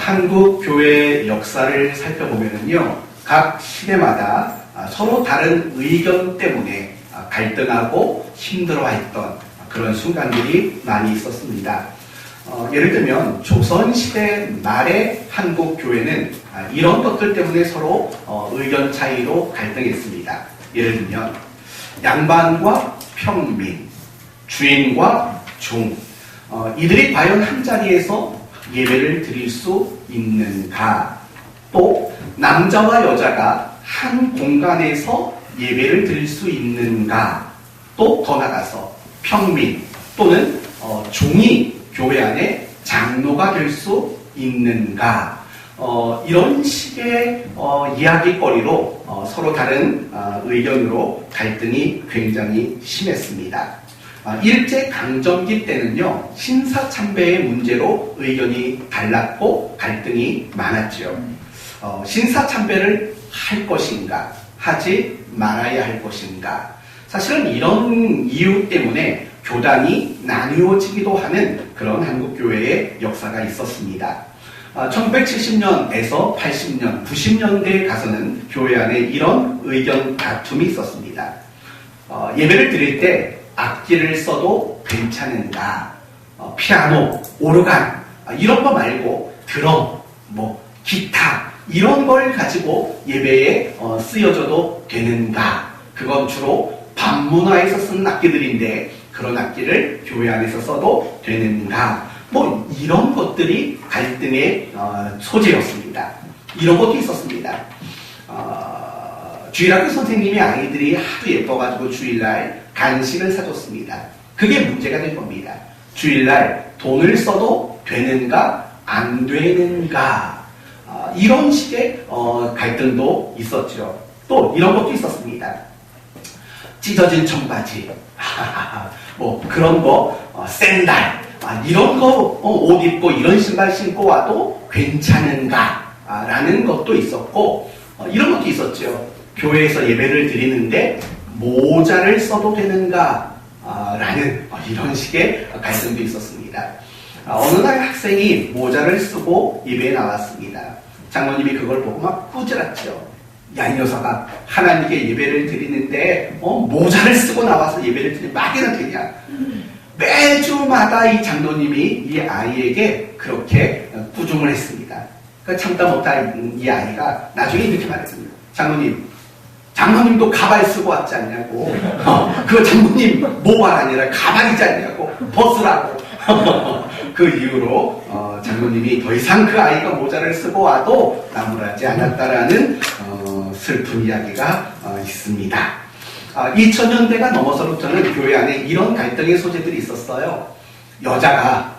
한국 교회의 역사를 살펴보면요, 각 시대마다 서로 다른 의견 때문에 갈등하고 힘들어했던 그런 순간들이 많이 있었습니다. 예를 들면 조선시대 말의 한국 교회는 이런 것들 때문에 서로 의견 차이로 갈등했습니다. 예를 들면 양반과 평민, 주인과 종, 이들이 과연 한자리에서 예배를 드릴 수 있는가? 또 남자와 여자가 한 공간에서 예배를 드릴 수 있는가? 또 더 나가서 평민 또는 종이 교회 안에 장로가 될 수 있는가? 이런 식의 이야기거리로 서로 다른 의견으로 갈등이 굉장히 심했습니다. 일제강점기 때는요, 신사참배의 문제로 의견이 달랐고 갈등이 많았죠. 신사참배를 할 것인가, 하지 말아야 할 것인가. 사실은 이런 이유 때문에 교단이 나뉘어지기도 하는 그런 한국교회의 역사가 있었습니다. 1970년에서 80년, 90년대에 가서는 교회 안에 이런 의견 다툼이 있었습니다. 예배를 드릴 때 악기를 써도 괜찮은가? 피아노, 오르간 이런 거 말고 드럼, 기타 이런 걸 가지고 예배에 쓰여져도 되는가? 그건 주로 반문화에서 쓰는 악기들인데 그런 악기를 교회 안에서 써도 되는가? 이런 것들이 갈등의 소재였습니다. 이런 것도 있었습니다. 주일학교 선생님이 아이들이 하도 예뻐가지고 주일날 간식을 사줬습니다. 그게 문제가 된 겁니다. 주일날 돈을 써도 되는가 안 되는가, 이런 식의 갈등도 있었죠. 또 이런 것도 있었습니다. 찢어진 청바지, 그런 거, 샌들, 이런 거 옷 입고 이런 신발 신고 와도 괜찮은가 라는 것도 있었고, 이런 것도 있었죠. 교회에서 예배를 드리는데 모자를 써도 되는가 라는 이런 식의 갈등도 있었습니다. 어느 날 학생이 모자를 쓰고 예배에 나왔습니다. 장로님이 그걸 보고 막 꾸짖었죠. 야, 이 녀석아, 하나님께 예배를 드리는데 모자를 쓰고 나와서 예배를 드리면 막이나 되냐. 매주마다 이 장로님이 이 아이에게 그렇게 꾸중을 했습니다. 참다 못한 이 아이가 나중에 이렇게 말했습니다. 장로님도 가발 쓰고 왔지 않냐고. 그 장로님 모발 아니라 가발이지 않냐고. 벗으라고. 그 이후로 장로님이 더 이상 그 아이가 모자를 쓰고 와도 나무라지 않았다라는 슬픈 이야기가 있습니다. 2000년대가 넘어서부터는 교회 안에 이런 갈등의 소재들이 있었어요. 여자가라고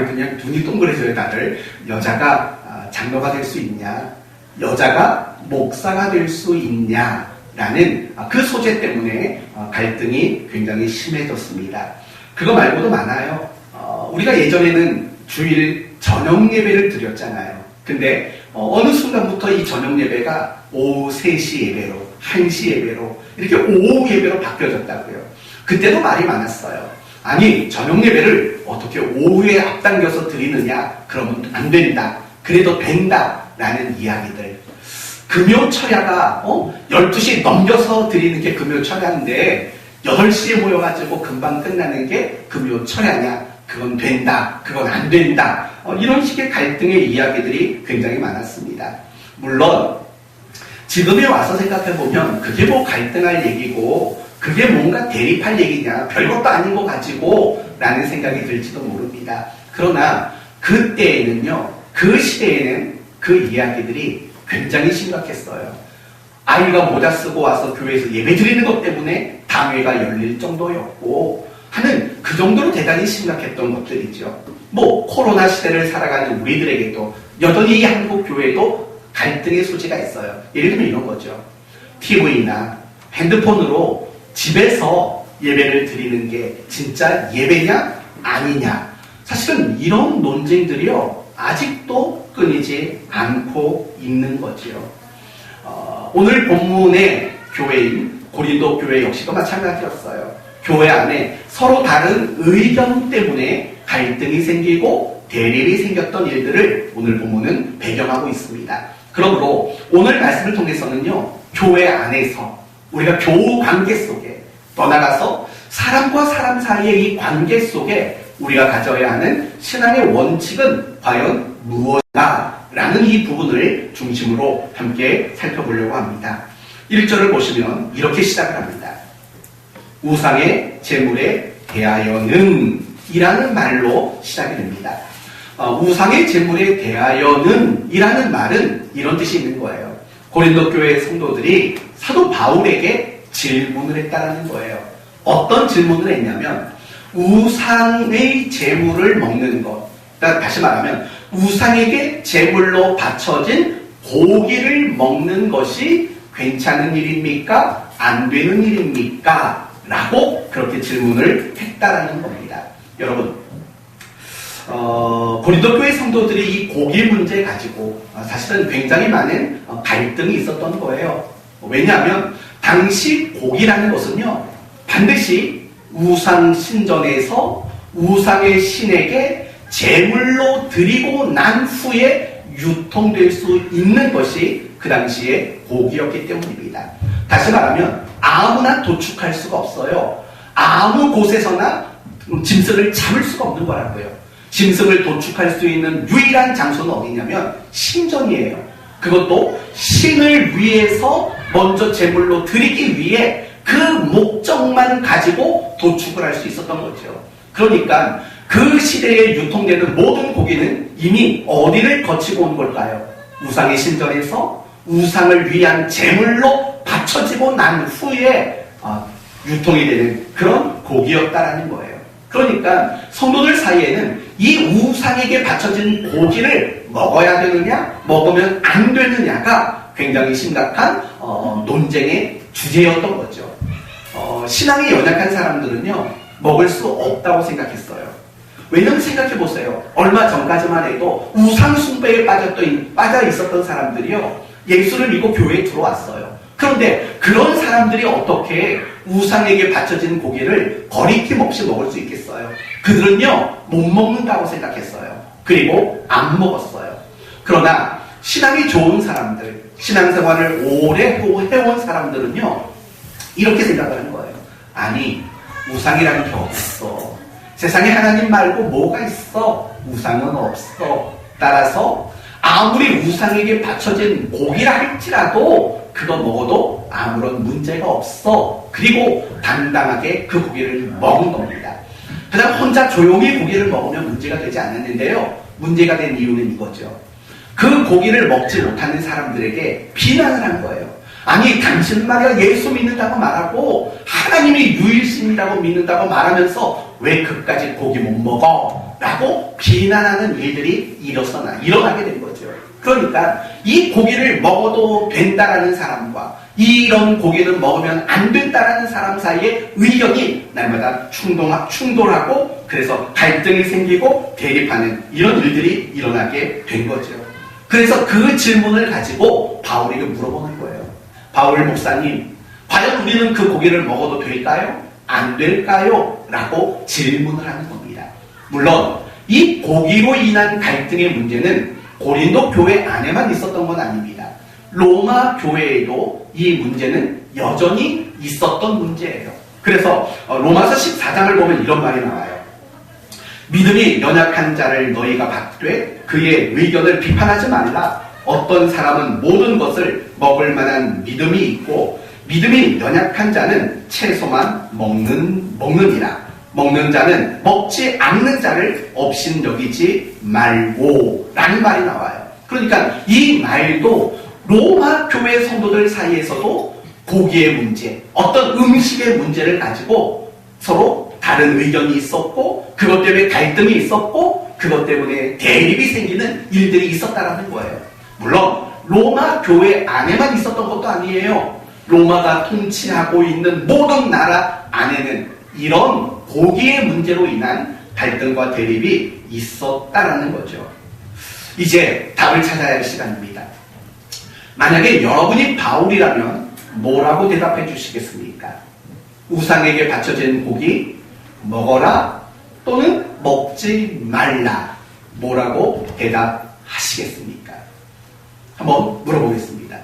그냥 눈이 동그래져요, 다들. 여자가 장로가 될 수 있냐? 여자가 목사가 될 수 있냐라는 그 소재 때문에 갈등이 굉장히 심해졌습니다. 그거 말고도 많아요. 우리가 예전에는 주일 저녁 예배를 드렸잖아요. 근데 어느 순간부터 이 저녁 예배가 오후 3시 예배로, 1시 예배로, 이렇게 오후 예배로 바뀌어졌다고요. 그때도 말이 많았어요. 아니, 저녁 예배를 어떻게 오후에 앞당겨서 드리느냐? 그러면 안 된다. 그래도 된다. 라는 이야기들. 금요철야가 12시 넘겨서 드리는 게 금요철야인데 8시에 모여가지고 금방 끝나는 게 금요철야냐? 그건 된다. 그건 안 된다. 이런 식의 갈등의 이야기들이 굉장히 많았습니다. 물론 지금에 와서 생각해보면 그게 갈등할 얘기고 그게 뭔가 대립할 얘기냐, 별것도 아닌 거 가지고 라는 생각이 들지도 모릅니다. 그러나 그때에는요, 그 시대에는 그 이야기들이 굉장히 심각했어요. 아이가 모자 쓰고 와서 교회에서 예배 드리는 것 때문에 당회가 열릴 정도였고 하는 그 정도로 대단히 심각했던 것들이죠. 코로나 시대를 살아가는 우리들에게도 여전히 이 한국 교회도 갈등의 소지가 있어요. 예를 들면 이런 거죠. TV나 핸드폰으로 집에서 예배를 드리는 게 진짜 예배냐 아니냐. 사실은 이런 논쟁들이요, 아직도 끊이지 않고 있는 거지요. 오늘 본문의 교회인 고린도 교회 역시도 마찬가지였어요. 교회 안에 서로 다른 의견 때문에 갈등이 생기고 대립이 생겼던 일들을 오늘 본문은 배경하고 있습니다. 그러므로 오늘 말씀을 통해서는요, 교회 안에서 우리가 교우 관계 속에 떠나가서 사람과 사람 사이의 이 관계 속에 우리가 가져야 하는 신앙의 원칙은 과연 무엇인가라는 이 부분을 중심으로 함께 살펴보려고 합니다. 1절을 보시면 이렇게 시작을 합니다. 우상의 제물에 대하여는 이라는 말로 시작이 됩니다. 우상의 제물에 대하여는 이라는 말은 이런 뜻이 있는 거예요. 고린도 교회 성도들이 사도 바울에게 질문을 했다는 거예요. 어떤 질문을 했냐면 우상의 제물을 먹는 것, 그러니까 다시 말하면 우상에게 제물로 바쳐진 고기를 먹는 것이 괜찮은 일입니까? 안 되는 일입니까? 라고 그렇게 질문을 했다라는 겁니다. 여러분, 고린도 교회 성도들이 이 고기 문제 가지고 사실은 굉장히 많은 갈등이 있었던 거예요. 왜냐하면 당시 고기라는 것은요, 반드시 우상 신전에서 우상의 신에게 제물로 드리고 난 후에 유통될 수 있는 것이 그 당시에 고기였기 때문입니다. 다시 말하면 아무나 도축할 수가 없어요. 아무 곳에서나 짐승을 잡을 수가 없는 거라고요. 짐승을 도축할 수 있는 유일한 장소는 어디냐면 신전이에요. 그것도 신을 위해서 먼저 제물로 드리기 위해 그 목적만 가지고 도축을 할 수 있었던 거죠. 그러니까 그 시대에 유통되는 모든 고기는 이미 어디를 거치고 온 걸까요? 우상의 신전에서 우상을 위한 제물로 바쳐지고 난 후에 유통이 되는 그런 고기였다라는 거예요. 그러니까 성도들 사이에는 이 우상에게 바쳐진 고기를 먹어야 되느냐, 먹으면 안 되느냐가 굉장히 심각한 논쟁의 주제였던 거죠. 신앙이 연약한 사람들은요, 먹을 수 없다고 생각했어요. 왜냐면 생각해보세요. 얼마 전까지만 해도 우상 숭배에 빠져 있었던 사람들이요, 예수를 믿고 교회에 들어왔어요. 그런데 그런 사람들이 어떻게 우상에게 바쳐진 고기를 거리낌 없이 먹을 수 있겠어요? 그들은요, 못 먹는다고 생각했어요. 그리고 안 먹었어요. 그러나 신앙이 좋은 사람들, 신앙생활을 오래 해온 사람들은요, 이렇게 생각하는 거예요. 아니, 우상이라는 게 없어. 세상에 하나님 말고 뭐가 있어? 우상은 없어. 따라서 아무리 우상에게 바쳐진 고기라 할지라도 그거 먹어도 아무런 문제가 없어. 그리고 당당하게 그 고기를 먹은 겁니다. 그냥 혼자 조용히 고기를 먹으면 문제가 되지 않았는데요, 문제가 된 이유는 이거죠. 그 고기를 먹지 못하는 사람들에게 비난을 한 거예요. 아니, 당신 말이야 예수 믿는다고 말하고 하나님이 유일신이라고 믿는다고 말하면서 왜 그까지 고기 못 먹어? 라고 비난하는 일들이 일어나게 된 거죠. 그러니까 이 고기를 먹어도 된다라는 사람과 이런 고기는 먹으면 안 된다라는 사람 사이의 의견이 날마다 충돌하고 그래서 갈등이 생기고 대립하는 이런 일들이 일어나게 된 거죠. 그래서 그 질문을 가지고 바울에게 물어보는 거예요. 바울 목사님, 과연 우리는 그 고기를 먹어도 될까요? 안 될까요? 라고 질문을 하는 겁니다. 물론 이 고기로 인한 갈등의 문제는 고린도 교회 안에만 있었던 건 아닙니다. 로마 교회에도 이 문제는 여전히 있었던 문제예요. 그래서 로마서 14장을 보면 이런 말이 나와요. 믿음이 연약한 자를 너희가 받되 그의 의견을 비판하지 말라. 어떤 사람은 모든 것을 먹을 만한 믿음이 있고 믿음이 연약한 자는 채소만 먹느니라. 먹는 자는 먹지 않는 자를 업신여기지 말고 라는 말이 나와요. 그러니까 이 말도 로마 교회 성도들 사이에서도 고기의 문제, 어떤 음식의 문제를 가지고 서로 다른 의견이 있었고 그것 때문에 갈등이 있었고 그것 때문에 대립이 생기는 일들이 있었다라는 거예요. 물론 로마 교회 안에만 있었던 것도 아니에요. 로마가 통치하고 있는 모든 나라 안에는 이런 고기의 문제로 인한 갈등과 대립이 있었다라는 거죠. 이제 답을 찾아야 할 시간입니다. 만약에 여러분이 바울이라면 뭐라고 대답해 주시겠습니까? 우상에게 바쳐진 고기 먹어라 또는 먹지 말라. 뭐라고 대답하시겠습니까? 한번 물어보겠습니다.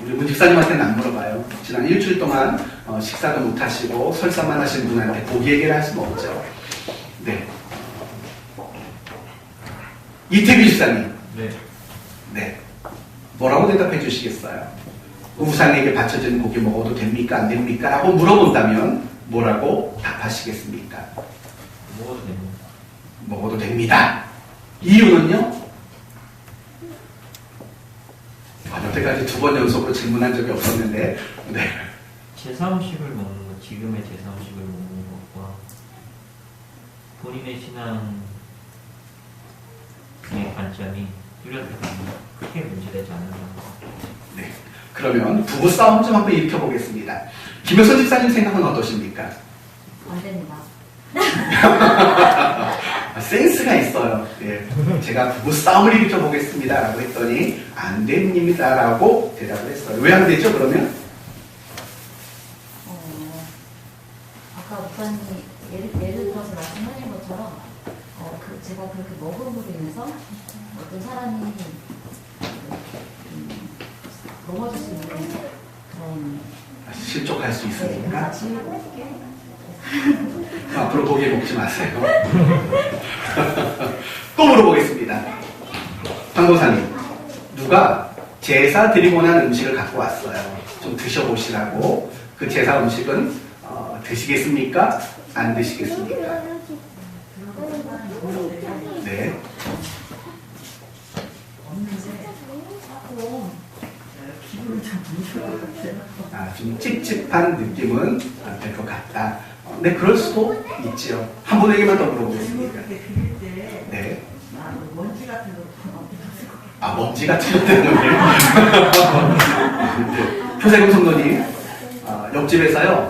우리 문 집사님한테는 안 물어봐요. 지난 일주일 동안 식사도 못 하시고 설사만 하신 분한테 고기 얘기를 할 수는 없죠. 네. 이태규 집사님. 네. 네. 뭐라고 대답해 주시겠어요? 우상에게 바쳐진 고기 먹어도 됩니까? 안 됩니까? 라고 물어본다면 뭐라고 답하시겠습니까? 먹어도 됩니다. 먹어도 됩니다. 이유는요? 여태까지 2번 연속으로 질문한 적이 없었는데, 네. 제사 음식을 먹는 것, 지금의 제사 음식을 먹는 것과 본인의 신앙의 관점이 뚜렷하다면 크게 문제되지 않는다는 것. 네. 그러면 부부 싸움 좀 한번 일으켜 보겠습니다. 김효선 집사님 생각은 어떠십니까? 안 됩니다. 센스가 있어요. 예. 제가 부부 싸움을 일으켜 보겠습니다. 라고 했더니, 안 됩니다. 라고 대답을 했어요. 왜 안 되죠, 그러면? 아까 목사님이 예를 들어서 말씀하신 것처럼, 제가 그렇게 먹음으로 인해서 어떤 사람이 넘어질 수 있는 그런. 실족할 수 있으니까. 네, 앞으로 고기 먹지 마세요. 또 물어보겠습니다. 황고사님, 누가 제사 드리고 난 음식을 갖고 왔어요. 좀 드셔보시라고. 그 제사 음식은 드시겠습니까? 안 드시겠습니까? 네. 좀 찝찝한 느낌은 될 것 같다. 네, 그럴 수도 있지요. 한 분에게만 더 물어보겠습니다. 네. 먼지 같은 거. 먼지 같은 것 때문에. 표세금 성도님, 옆집에서요,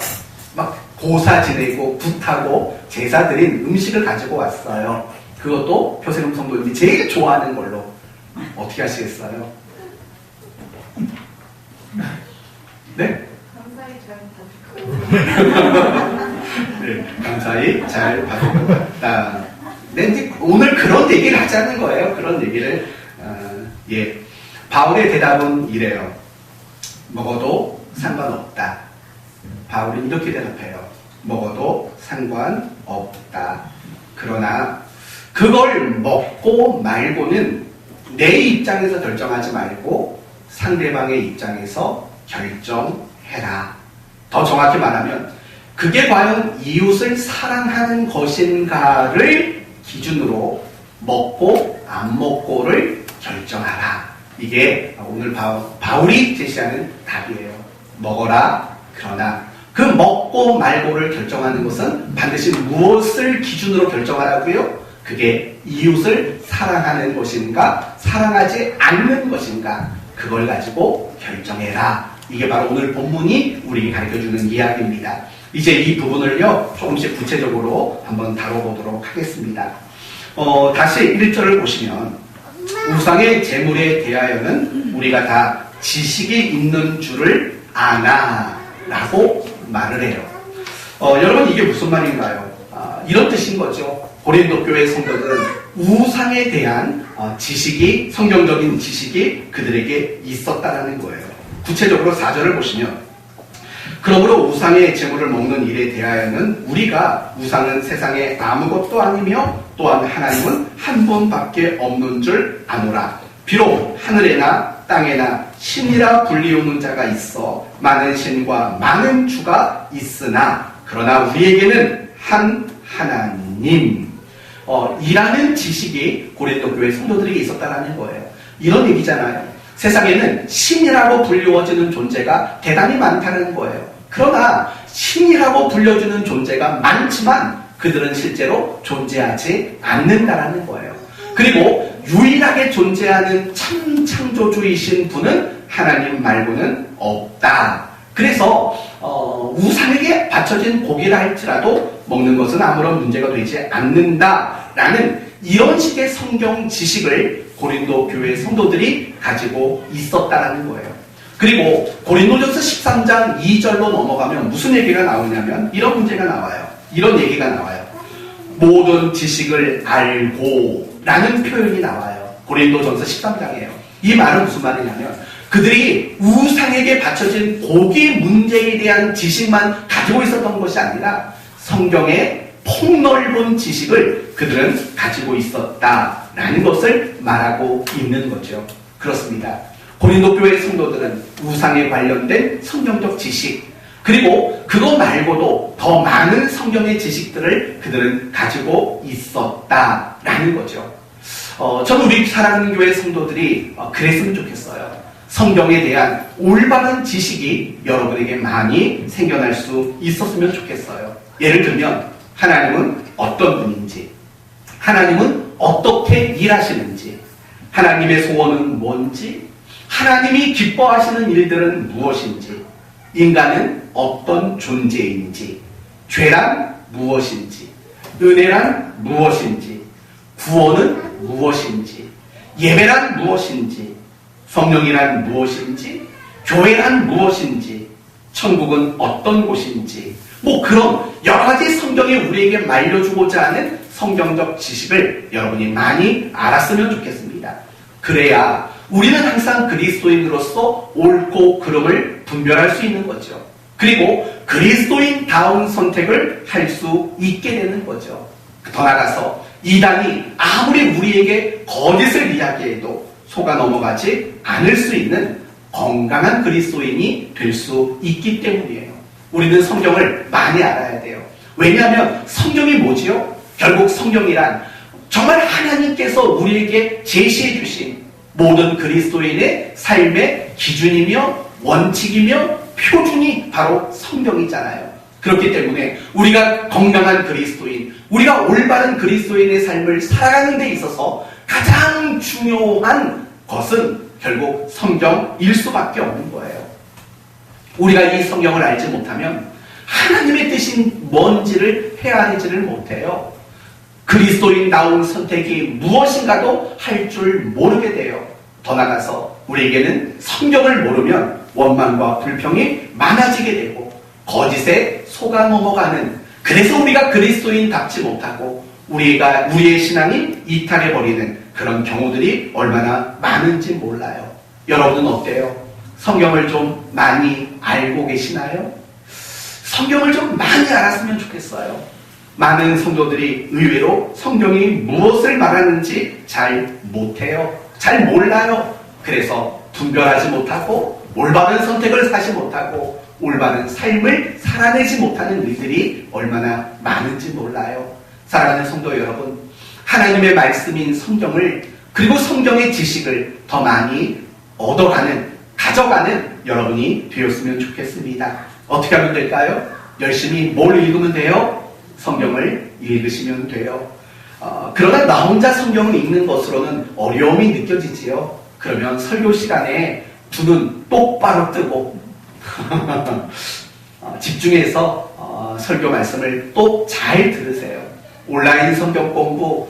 막 고사 지내고 굿하고 제사 드린 음식을 가지고 왔어요. 그것도 표세금 성도님이 제일 좋아하는 걸로. 어떻게 하시겠어요? 네? 네, 감사히 잘 받을 것 같다. 네, 이제 오늘 그런 얘기를 하자는 거예요. 그런 얘기를. 예. 바울의 대답은 이래요. 먹어도 상관없다. 바울은 이렇게 대답해요. 먹어도 상관없다. 그러나 그걸 먹고 말고는 내 입장에서 결정하지 말고 상대방의 입장에서 결정해라. 더 정확히 말하면 그게 과연 이웃을 사랑하는 것인가를 기준으로 먹고 안 먹고를 결정하라. 이게 오늘 바울이 제시하는 답이에요. 먹어라. 그러나 그 먹고 말고를 결정하는 것은 반드시 무엇을 기준으로 결정하라고요? 그게 이웃을 사랑하는 것인가 사랑하지 않는 것인가 그걸 가지고 결정해라. 이게 바로 오늘 본문이 우리에게 가르쳐주는 이야기입니다. 이제 이 부분을요 조금씩 구체적으로 한번 다뤄보도록 하겠습니다. 다시 1절을 보시면 우상의 제물에 대하여는 우리가 다 지식이 있는 줄을 아나 라고 말을 해요. 여러분 이게 무슨 말인가요? 이런 뜻인 거죠. 고린도 교회 성도들은 우상에 대한 지식이 성경적인 지식이 그들에게 있었다라는 거예요. 구체적으로 4절을 보시면 그러므로 우상의 제물을 먹는 일에 대하여는 우리가 우상은 세상에 아무것도 아니며 또한 하나님은 한 분밖에 없는 줄 아노라. 비록 하늘에나 땅에나 신이라 불리우는 자가 있어 많은 신과 많은 주가 있으나 그러나 우리에게는 한 하나님 이라는 지식이 고린도 교회 성도들에게 있었다라는 거예요. 이런 얘기잖아요. 세상에는 신이라고 불리워지는 존재가 대단히 많다는 거예요. 그러나 신이라고 불려주는 존재가 많지만 그들은 실제로 존재하지 않는다라는 거예요. 그리고 유일하게 존재하는 참 창조주이신 분은 하나님 말고는 없다. 그래서 우상에게 바쳐진 고기라 할지라도 먹는 것은 아무런 문제가 되지 않는다라는 이런 식의 성경 지식을 고린도 교회 성도들이 가지고 있었다라는 거예요. 그리고 고린도전서 13장 2절로 넘어가면 무슨 얘기가 나오냐면 이런 문제가 나와요. 이런 얘기가 나와요. 모든 지식을 알고 라는 표현이 나와요. 고린도전서 13장이에요. 이 말은 무슨 말이냐면 그들이 우상에게 바쳐진 고기 문제에 대한 지식만 가지고 있었던 것이 아니라 성경의 폭넓은 지식을 그들은 가지고 있었다라는 것을 말하고 있는 거죠. 그렇습니다. 고린도 교회 성도들은 우상에 관련된 성경적 지식 그리고 그거 말고도 더 많은 성경의 지식들을 그들은 가지고 있었다라는 거죠. 저는 우리 사랑하는 교회 성도들이 그랬으면 좋겠어요. 성경에 대한 올바른 지식이 여러분에게 많이 생겨날 수 있었으면 좋겠어요. 예를 들면 하나님은 어떤 분인지, 하나님은 어떻게 일하시는지, 하나님의 소원은 뭔지, 하나님이 기뻐하시는 일들은 무엇인지, 인간은 어떤 존재인지, 죄란 무엇인지, 은혜란 무엇인지, 구원은 무엇인지, 예배란 무엇인지, 성령이란 무엇인지, 교회란 무엇인지, 천국은 어떤 곳인지, 그런 여러 가지 성경이 우리에게 말려주고자 하는 성경적 지식을 여러분이 많이 알았으면 좋겠습니다. 그래야 우리는 항상 그리스도인으로서 옳고 그름을 분별할 수 있는 거죠. 그리고 그리스도인다운 선택을 할 수 있게 되는 거죠. 더 나아가서 이단이 아무리 우리에게 거짓을 이야기해도 속아 넘어가지 않을 수 있는 건강한 그리스도인이 될 수 있기 때문이에요. 우리는 성경을 많이 알아야 돼요. 왜냐하면 성경이 뭐지요? 결국 성경이란 정말 하나님께서 우리에게 제시해 주신 모든 그리스도인의 삶의 기준이며 원칙이며 표준이 바로 성경이잖아요. 그렇기 때문에 우리가 건강한 그리스도인, 우리가 올바른 그리스도인의 삶을 살아가는 데 있어서 가장 중요한 것은 결국 성경일 수밖에 없는 거예요. 우리가 이 성경을 알지 못하면 하나님의 뜻이 뭔지를 헤아리지를 못해요. 그리스도인다운 선택이 무엇인가도 할 줄 모르게 돼요. 더 나아가서 우리에게는 성경을 모르면 원망과 불평이 많아지게 되고 거짓에 속아 넘어가는, 그래서 우리가 그리스도인답지 못하고 우리의 신앙이 이탈해버리는 그런 경우들이 얼마나 많은지 몰라요. 여러분은 어때요? 성경을 좀 많이 알고 계시나요? 성경을 좀 많이 알았으면 좋겠어요. 많은 성도들이 의외로 성경이 무엇을 말하는지 잘 못해요. 잘 몰라요. 그래서 분별하지 못하고 올바른 선택을 하지 못하고 올바른 삶을 살아내지 못하는 일들이 얼마나 많은지 몰라요. 사랑하는 성도 여러분, 하나님의 말씀인 성경을, 그리고 성경의 지식을 더 많이 얻어가는, 가져가는 여러분이 되었으면 좋겠습니다. 어떻게 하면 될까요? 열심히 뭘 읽으면 돼요? 성경을 읽으시면 돼요. 그러나 나 혼자 성경을 읽는 것으로는 어려움이 느껴지지요. 그러면 설교 시간에 두 눈 똑바로 뜨고 집중해서 설교 말씀을 또 잘 들으세요. 온라인 성경 공부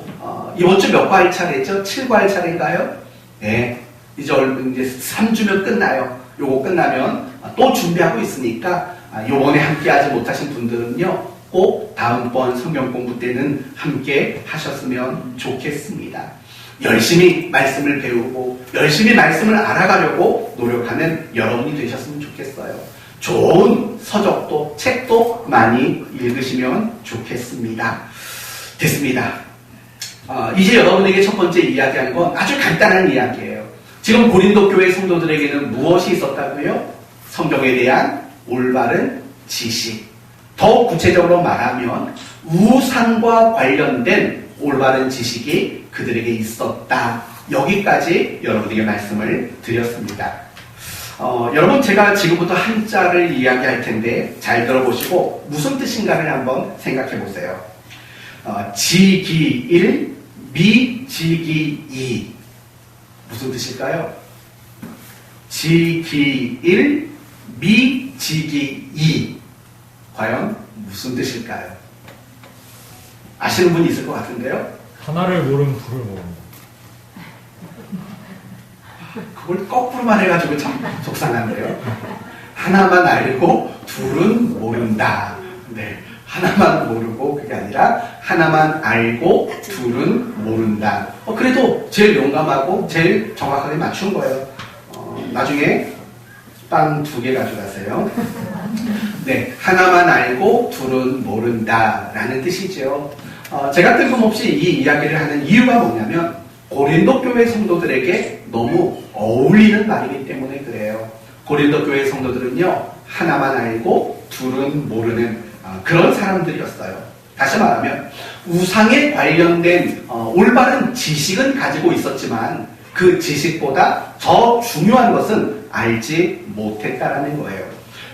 이번 주 몇 과일 차례죠? 7과일 차례인가요? 네, 이제 3주면 끝나요. 요거 끝나면 또 준비하고 있으니까 요번에 함께 하지 못하신 분들은요, 꼭 다음번 성경 공부 때는 함께 하셨으면 좋겠습니다. 열심히 말씀을 배우고 열심히 말씀을 알아가려고 노력하는 여러분이 되셨으면 좋겠어요. 좋은 서적도 책도 많이 읽으시면 좋겠습니다. 됐습니다. 이제 여러분에게 첫 번째 이야기한 건 아주 간단한 이야기예요. 지금 고린도 교회 성도들에게는 무엇이 있었다고요? 성경에 대한 올바른 지식. 더 구체적으로 말하면 우상과 관련된 올바른 지식이 그들에게 있었다. 여기까지 여러분에게 말씀을 드렸습니다. 여러분, 제가 지금부터 한자를 이야기할 텐데 잘 들어보시고 무슨 뜻인가를 한번 생각해 보세요. 지기일, 미지기이. 무슨 뜻일까요? 지기일, 미지기이. 과연 무슨 뜻일까요? 아시는 분이 있을 것 같은데요? 하나를 모르면 둘을 모른다. 그걸 거꾸로만 해가지고 참 속상한데요. 하나만 알고 둘은 모른다. 네, 하나만 모르고 그게 아니라 하나만 알고 둘은 모른다. 그래도 제일 용감하고 제일 정확하게 맞춘 거예요. 나중에 빵 2개 가져가세요. 네, 하나만 알고 둘은 모른다 라는 뜻이죠. 제가 뜬금없이 이 이야기를 하는 이유가 뭐냐면 고린도 교회 성도들에게 너무 어울리는 말이기 때문에 그래요. 고린도 교회 성도들은요, 하나만 알고 둘은 모르는 그런 사람들이었어요. 다시 말하면 우상에 관련된 올바른 지식은 가지고 있었지만 그 지식보다 더 중요한 것은 알지 못했다라는 거예요.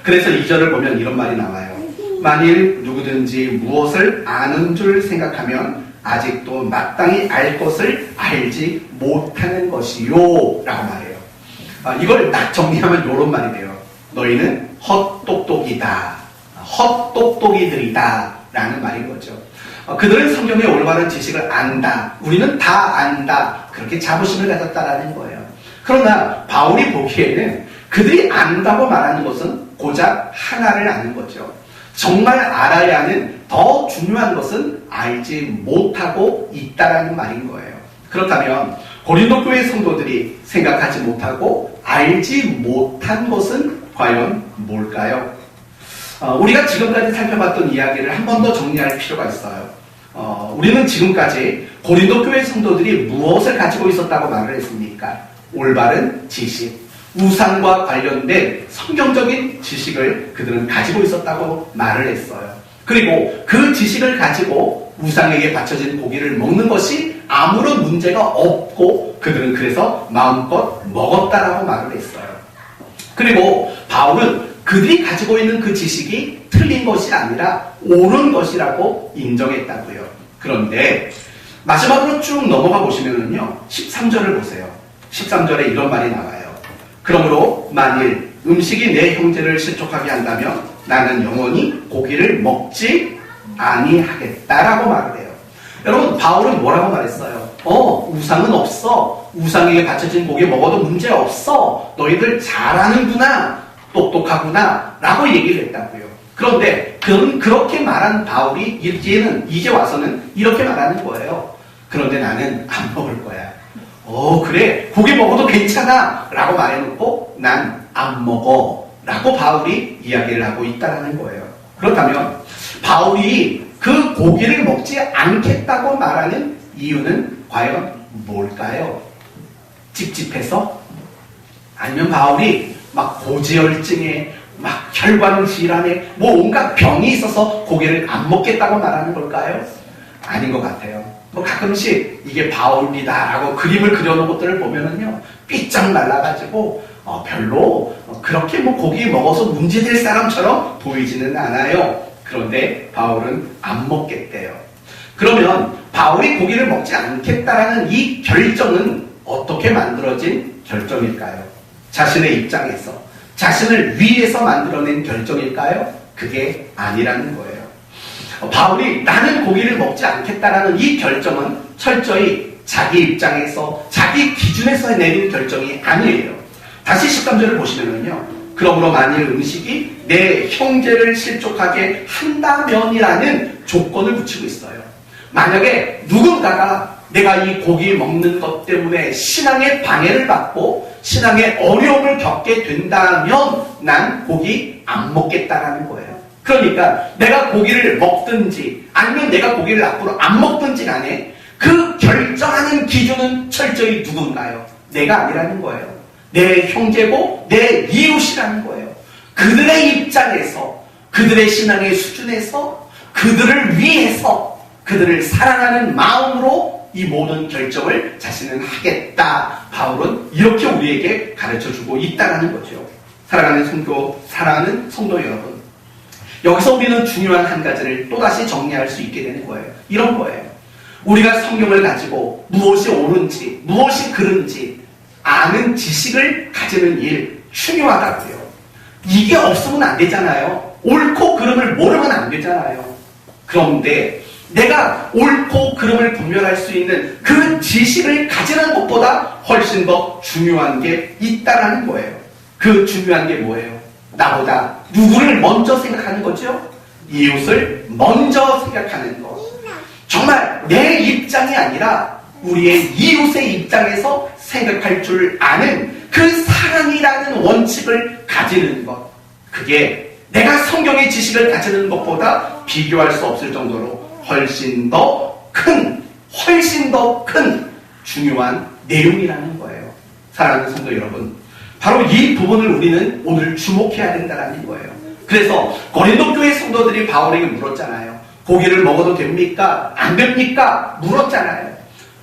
그래서 2절을 보면 이런 말이 나와요. 만일 누구든지 무엇을 아는 줄 생각하면 아직도 마땅히 알 것을 알지 못하는 것이요 라고 말해요. 이걸 딱 정리하면 이런 말이 돼요. 너희는 헛똑똑이다, 헛똑똑이들이다 라는 말인 거죠. 그들은 성경의 올바른 지식을 안다, 우리는 다 안다, 그렇게 자부심을 가졌다라는 거예요. 그러나 바울이 보기에는 그들이 안다고 말하는 것은 고작 하나를 아는 거죠. 정말 알아야 하는 더 중요한 것은 알지 못하고 있다라는 말인 거예요. 그렇다면 고린도 교회 성도들이 생각하지 못하고 알지 못한 것은 과연 뭘까요? 우리가 지금까지 살펴봤던 이야기를 한 번 더 정리할 필요가 있어요. 우리는 지금까지 고린도 교회 성도들이 무엇을 가지고 있었다고 말을 했습니까? 올바른 지식, 우상과 관련된 성경적인 지식을 그들은 가지고 있었다고 말을 했어요. 그리고 그 지식을 가지고 우상에게 바쳐진 고기를 먹는 것이 아무런 문제가 없고 그들은 그래서 마음껏 먹었다라고 말을 했어요. 그리고 바울은 그들이 가지고 있는 그 지식이 틀린 것이 아니라 옳은 것이라고 인정했다고요. 그런데 마지막으로 쭉 넘어가 보시면은요, 13절을 보세요. 13절에 이런 말이 나와요. 그러므로 만일 음식이 내 형제를 실족하게 한다면 나는 영원히 고기를 먹지 아니하겠다라고 말을 해요. 여러분, 바울은 뭐라고 말했어요? 우상은 없어. 우상에게 바쳐진 고기 먹어도 문제 없어. 너희들 잘하는구나. 똑똑하구나. 라고 얘기를 했다고요. 그런데 그렇게 말한 바울이 이제 와서는 이렇게 말하는 거예요. 그런데 나는 안 먹을 거야. 그래, 고기 먹어도 괜찮아 라고 말해놓고 난 안 먹어 라고 바울이 이야기를 하고 있다는 거예요. 그렇다면 바울이 그 고기를 먹지 않겠다고 말하는 이유는 과연 뭘까요? 찝찝해서? 아니면 바울이 막 고지혈증에 막 혈관 질환에 뭐 온갖 병이 있어서 고기를 안 먹겠다고 말하는 걸까요? 아닌 것 같아요. 가끔씩 이게 바울이다라고 그림을 그려놓은 것들을 보면은요, 삐쩍 말라가지고 별로 그렇게 뭐 고기 먹어서 문제될 사람처럼 보이지는 않아요. 그런데 바울은 안 먹겠대요. 그러면 바울이 고기를 먹지 않겠다라는 이 결정은 어떻게 만들어진 결정일까요? 자신의 입장에서, 자신을 위해서 만들어낸 결정일까요? 그게 아니라는 거예요. 바울이 나는 고기를 먹지 않겠다라는 이 결정은 철저히 자기 입장에서, 자기 기준에서 내린 결정이 아니에요. 다시 13절을 보시면요, 그러므로 만일 음식이 내 형제를 실족하게 한다면이라는 조건을 붙이고 있어요. 만약에 누군가가 내가 이 고기 먹는 것 때문에 신앙의 방해를 받고 신앙의 어려움을 겪게 된다면 난 고기 안 먹겠다라는 거예요. 그러니까 내가 고기를 먹든지 아니면 내가 고기를 앞으로 안 먹든지 간에 그 결정하는 기준은 철저히 누군가요? 내가 아니라는 거예요. 내 형제고 내 이웃이라는 거예요. 그들의 입장에서, 그들의 신앙의 수준에서, 그들을 위해서, 그들을 사랑하는 마음으로 이 모든 결정을 자신은 하겠다. 바울은 이렇게 우리에게 가르쳐주고 있다는 거죠. 사랑하는 성도 여러분, 여기서 우리는 중요한 한 가지를 또다시 정리할 수 있게 되는 거예요. 이런 거예요. 우리가 성경을 가지고 무엇이 옳은지, 무엇이 그른지 아는 지식을 가지는 일 중요하다고요. 이게 없으면 안 되잖아요. 옳고 그름을 모르면 안 되잖아요. 그런데 내가 옳고 그름을 분별할 수 있는 그 지식을 가지는 것보다 훨씬 더 중요한 게 있다라는 거예요. 그 중요한 게 뭐예요? 나보다 누구를 먼저 생각하는 거죠? 이웃을 먼저 생각하는 것. 정말 내 입장이 아니라 우리의 이웃의 입장에서 생각할 줄 아는 그 사랑이라는 원칙을 가지는 것. 그게 내가 성경의 지식을 가지는 것보다 비교할 수 없을 정도로 훨씬 더 큰 중요한 내용이라는 거예요. 사랑하는 성도 여러분, 바로 이 부분을 우리는 오늘 주목해야 된다는 거예요. 그래서 고린도 교회 성도들이 바울에게 물었잖아요. 고기를 먹어도 됩니까? 안 됩니까? 물었잖아요.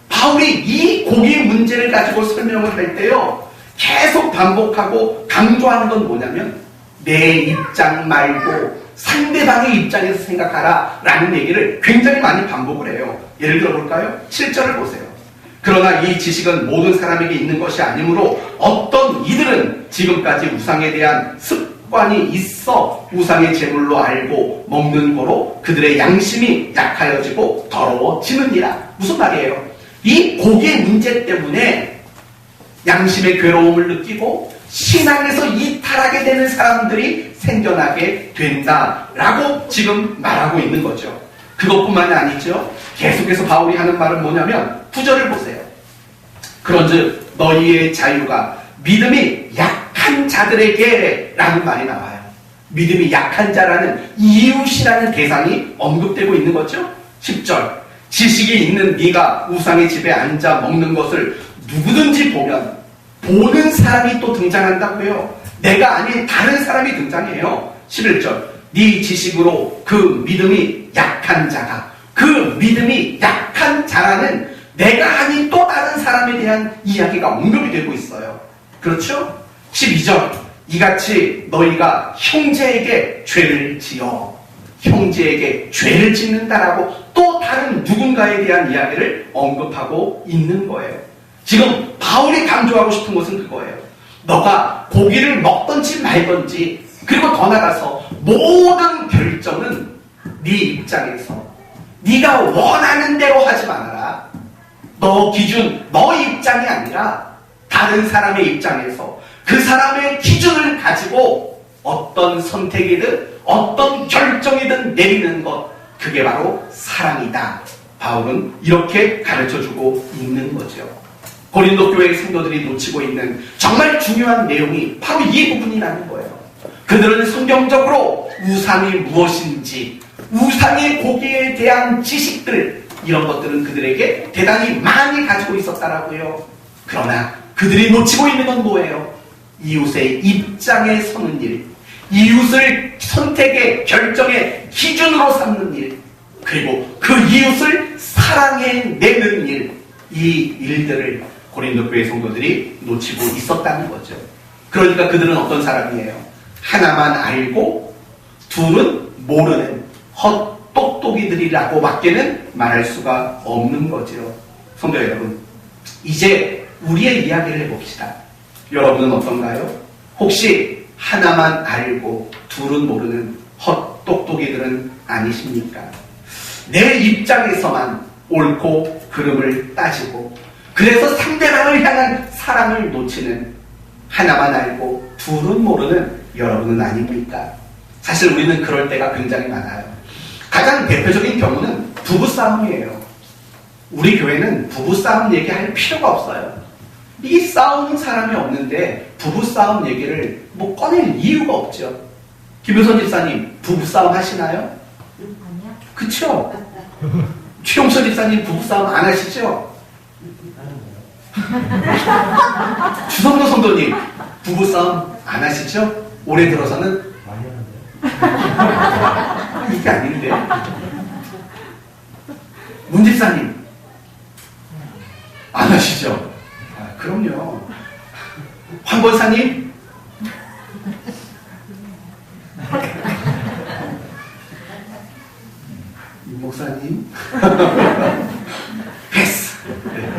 바울이 이 고기 문제를 가지고 설명을 할 때요, 계속 반복하고 강조하는 건 뭐냐면 내 입장 말고 상대방의 입장에서 생각하라 라는 얘기를 굉장히 많이 반복을 해요. 예를 들어 볼까요? 7절을 보세요. 그러나 이 지식은 모든 사람에게 있는 것이 아니므로 어떤 이들은 지금까지 우상에 대한 습관이 있어 우상의 제물로 알고 먹는 거로 그들의 양심이 약하여지고 더러워지느니라. 무슨 말이에요? 이 고기의 문제 때문에 양심의 괴로움을 느끼고 신앙에서 이탈하게 되는 사람들이 생겨나게 된다라고 지금 말하고 있는 거죠. 그것뿐만이 아니죠. 계속해서 바울이 하는 말은 뭐냐면 9절을 보세요. 그런즉 너희의 자유가 믿음이 약한 자들에게 라는 말이 나와요. 믿음이 약한 자라는 이웃이라는 대상이 언급되고 있는 거죠. 10절 지식이 있는 네가 우상의 집에 앉아 먹는 것을 누구든지 보면 보는 사람이 또 등장한다고요. 내가 아닌 다른 사람이 등장해요. 11절 네 지식으로 그 믿음이 약한 자가 그 믿음이 약한 자라는 내가 아닌 또 다른 사람에 대한 이야기가 언급이 되고 있어요. 그렇죠? 12절 이같이 너희가 형제에게 죄를 지어 형제에게 죄를 짓는다라고 또 다른 누군가에 대한 이야기를 언급하고 있는 거예요. 지금 바울이 강조하고 싶은 것은 그거예요. 너가 고기를 먹든지 말든지 그리고 더 나가서 모든 결정은 네 입장에서 네가 원하는 대로 하지 말아라. 너 기준, 너 입장이 아니라 다른 사람의 입장에서 그 사람의 기준을 가지고 어떤 선택이든 어떤 결정이든 내리는 것, 그게 바로 사랑이다. 바울은 이렇게 가르쳐주고 있는 거죠. 고린도 교회 성도들이 놓치고 있는 정말 중요한 내용이 바로 이 부분이라는 거예요. 그들은 성경적으로 우상이 무엇인지, 우상의 고기에 대한 지식들, 이런 것들은 그들에게 대단히 많이 가지고 있었다라고요. 그러나 그들이 놓치고 있는 건 뭐예요? 이웃의 입장에 서는 일, 이웃을 선택의 결정의 기준으로 삼는 일, 그리고 그 이웃을 사랑해내는 일, 이 일들을 고린도 교회 성도들이 놓치고 있었다는 거죠. 그러니까 그들은 어떤 사람이에요? 하나만 알고 둘은 모르는 헛똑똑이들이라고 밖에는 말할 수가 없는 거죠. 성도 여러분, 이제 우리의 이야기를 해봅시다. 여러분은 어떤가요? 혹시 하나만 알고 둘은 모르는 헛똑똑이들은 아니십니까? 내 입장에서만 옳고 그름을 따지고 그래서 상대방을 향한 사랑을 놓치는 하나만 알고 둘은 모르는 여러분은 아닙니까? 사실 우리는 그럴 때가 굉장히 많아요. 가장 대표적인 경우는 부부싸움이에요. 우리 교회는 부부싸움 얘기할 필요가 없어요. 이 싸우는 사람이 없는데 부부싸움 얘기를 뭐 꺼낼 이유가 없죠. 김효선 집사님 부부싸움 하시나요? 아니요. 그쵸? 최용선 집사님 부부싸움 안 하시죠? 주성도 성도님 부부싸움 안 하시죠? 올해 들어서는 많이 하는데요. 이게 아닌데. 문 집사님 안 하시죠? 아, 그럼요. 황 권사님 임 목사님 패스. 네.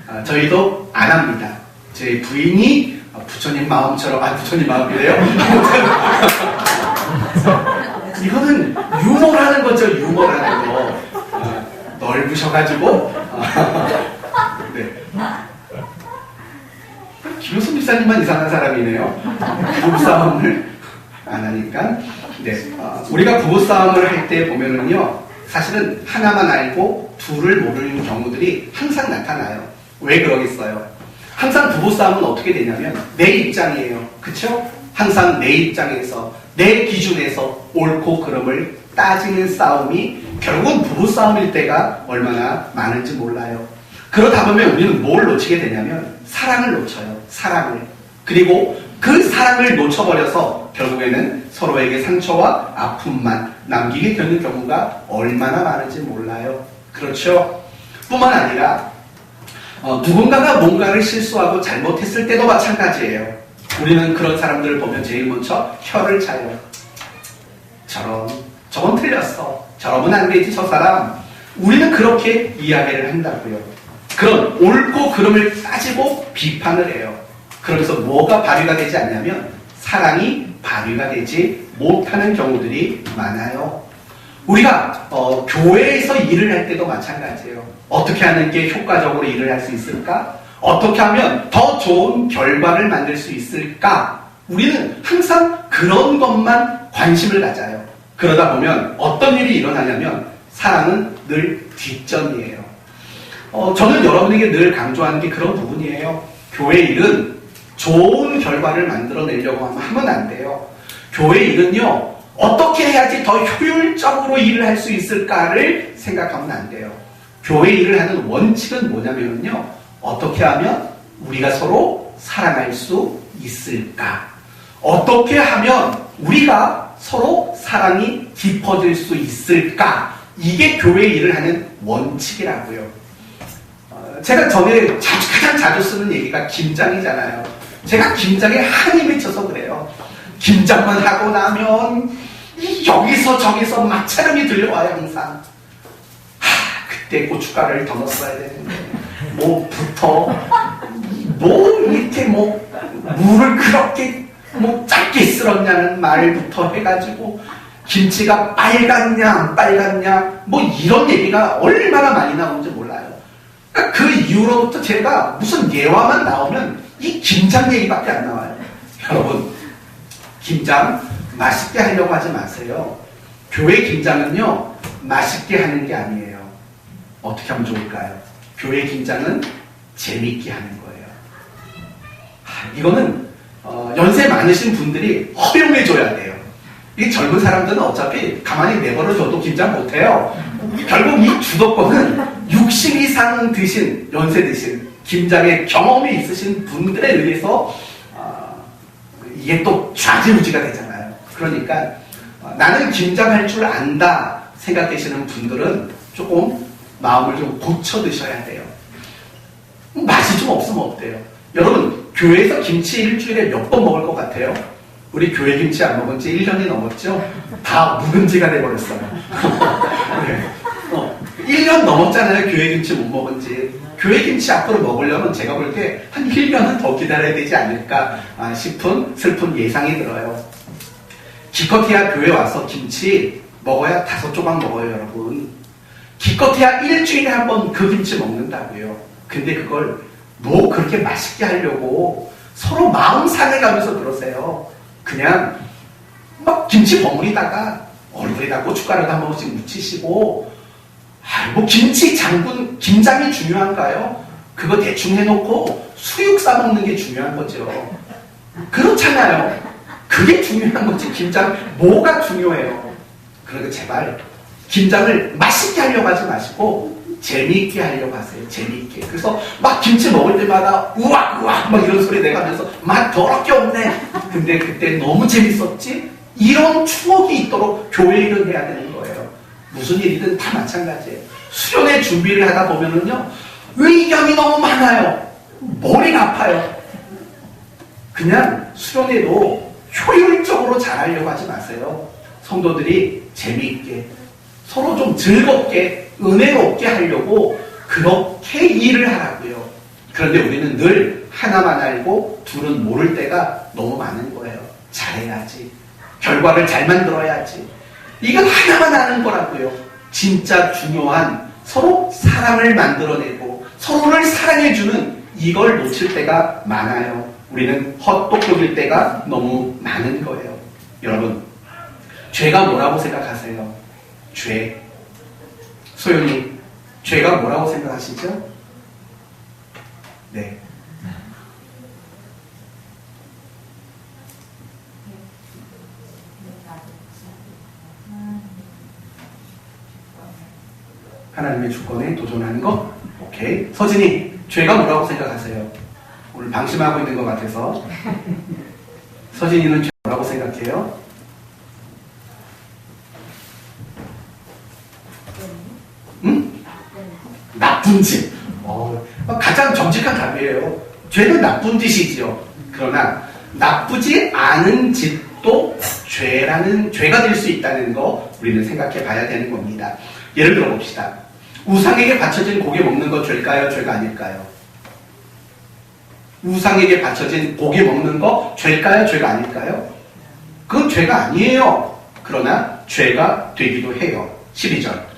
아, 저희도 안 합니다. 제 부인이 부처님 마음처럼, 부처님 마음이래요? 이거는 유머라는 거죠, 유머라는 거. 넓으셔가지고. 네. 김효순 집사님만 이상한 사람이네요. 부부싸움을 안 하니까. 네. 우리가 부부싸움을 할 때 보면은요, 사실은 하나만 알고 둘을 모르는 경우들이 항상 나타나요. 왜 그러겠어요? 항상 부부싸움은 어떻게 되냐면 내 입장이에요. 그쵸? 항상 내 입장에서 내 기준에서 옳고 그름을 따지는 싸움이 결국은 부부싸움일 때가 얼마나 많은지 몰라요. 그러다 보면 우리는 뭘 놓치게 되냐면 사랑을 놓쳐요. 사랑을. 그리고 그 사랑을 놓쳐버려서 결국에는 서로에게 상처와 아픔만 남기게 되는 경우가 얼마나 많은지 몰라요. 그렇죠? 뿐만 아니라 누군가가 뭔가를 실수하고 잘못했을 때도 마찬가지예요. 우리는 그런 사람들을 보면 제일 먼저 혀를 차요. 저건 틀렸어. 저러면 안 되지, 저 사람. 우리는 그렇게 이야기를 한다고요. 그런 옳고 그름을 따지고 비판을 해요. 그러면서 뭐가 발휘가 되지 않냐면 사랑이 발휘가 되지 못하는 경우들이 많아요. 우리가 교회에서 일을 할 때도 마찬가지예요. 어떻게 하는 게 효과적으로 일을 할 수 있을까? 어떻게 하면 더 좋은 결과를 만들 수 있을까? 우리는 항상 그런 것만 관심을 가져요. 그러다 보면 어떤 일이 일어나냐면 사랑은 늘 뒷전이에요. 저는 여러분에게 늘 강조하는 게 그런 부분이에요. 교회 일은 좋은 결과를 만들어내려고 하면 안 돼요. 교회 일은요, 어떻게 해야지 더 효율적으로 일을 할 수 있을까를 생각하면 안 돼요. 교회 일을 하는 원칙은 뭐냐면요, 어떻게 하면 우리가 서로 사랑할 수 있을까? 어떻게 하면 우리가 서로 사랑이 깊어질 수 있을까? 이게 교회 일을 하는 원칙이라고요. 제가 전에 가장 자주 쓰는 얘기가 김장이잖아요. 제가 김장에 한이 맺혀서 그래요. 김장만 하고 나면 여기서 저기서 마찰음이 들려와요, 항상. 그때 고춧가루를 더 넣었어야 되는데, 이렇게 물을 그렇게 짧게 쓸었냐는 말부터 해가지고, 김치가 빨갛냐, 안 빨갛냐, 이런 얘기가 얼마나 많이 나오는지 몰라요. 그 이후로부터 제가 무슨 예화만 나오면 이 김장 얘기밖에 안 나와요. 여러분, 김장 맛있게 하려고 하지 마세요. 교회 김장은요, 맛있게 하는 게 아니에요. 어떻게 하면 좋을까요? 교회 김장은 재밌게 하는 거예요. 이거는 연세 많으신 분들이 허용해줘야 돼요. 이 젊은 사람들은 어차피 가만히 내버려줘도 김장 못해요. 결국 이 주도권은 60 이상 드신, 연세 드신, 김장에 경험이 있으신 분들에 의해서 이게 또 좌지우지가 되잖아요. 그러니까 나는 김장할 줄 안다 생각되시는 분들은 조금 마음을 좀 고쳐 드셔야 돼요. 맛이 좀 없으면 어때요? 여러분, 교회에서 김치 일주일에 몇 번 먹을 것 같아요? 우리 교회 김치 안 먹은 지 1년이 넘었죠? 다 묵은지가 돼버렸어요. 네. 1년 넘었잖아요, 교회 김치 못 먹은 지. 교회 김치 앞으로 먹으려면 제가 볼 때 한 1년은 더 기다려야 되지 않을까 싶은 슬픈 예상이 들어요. 기껏해야 교회 와서 김치 먹어야 5조각 먹어요, 여러분. 기껏해야 일주일에 한 번 그 김치 먹는다고요. 근데 그걸 그렇게 맛있게 하려고 서로 마음 상해가면서 그러세요. 그냥 김치 버무리다가 얼굴에다 고춧가루도 한 번씩 묻히시고, 김장이 중요한가요? 그거 대충 해놓고 수육 싸먹는 게 중요한 거죠. 그렇잖아요. 그게 중요한 거지. 김장 뭐가 중요해요? 그러니까 제발 김장을 맛있게 하려고 하지 마시고 재미있게 하려고 하세요. 재미있게. 그래서 김치 먹을 때마다 우악 이런 소리 내가면서 맛 더럽게 없네. 근데 그때 너무 재밌었지? 이런 추억이 있도록 교회 일을 해야 되는 거예요. 무슨 일이든 다 마찬가지예요. 수련회 준비를 하다 보면은요, 의견이 너무 많아요. 머리가 아파요. 그냥 수련회도 효율적으로 잘하려고 하지 마세요. 성도들이 재미있게, 서로 좀 즐겁게, 은혜롭게 하려고 그렇게 일을 하라고요. 그런데 우리는 늘 하나만 알고 둘은 모를 때가 너무 많은 거예요. 잘해야지. 결과를 잘 만들어야지. 이건 하나만 아는 거라고요. 진짜 중요한 서로 사랑을 만들어내고 서로를 사랑해주는 이걸 놓칠 때가 많아요. 우리는 헛똑똑일 때가 너무 많은 거예요. 여러분, 죄가 뭐라고 생각하세요? 죄. 소연이 죄가 뭐라고 생각하시죠? 네. 하나님의 주권에 도전하는 거? 오케이. 서진이 죄가 뭐라고 생각하세요? 오늘 방심하고 있는 것 같아서. 서진이는 죄 뭐라고 생각해요? 응? 나쁜 짓. 가장 정직한 답이에요. 죄는 나쁜 짓이지요. 그러나 나쁘지 않은 짓도 죄가 될 수 있다는 거 우리는 생각해 봐야 되는 겁니다. 예를 들어 봅시다. 우상에게 바쳐진 고기 먹는 거 죄일까요? 죄가 아닐까요? 우상에게 바쳐진 고기 먹는 거 죄일까요? 죄가 아닐까요? 그건 죄가 아니에요. 그러나 죄가 되기도 해요. 12절.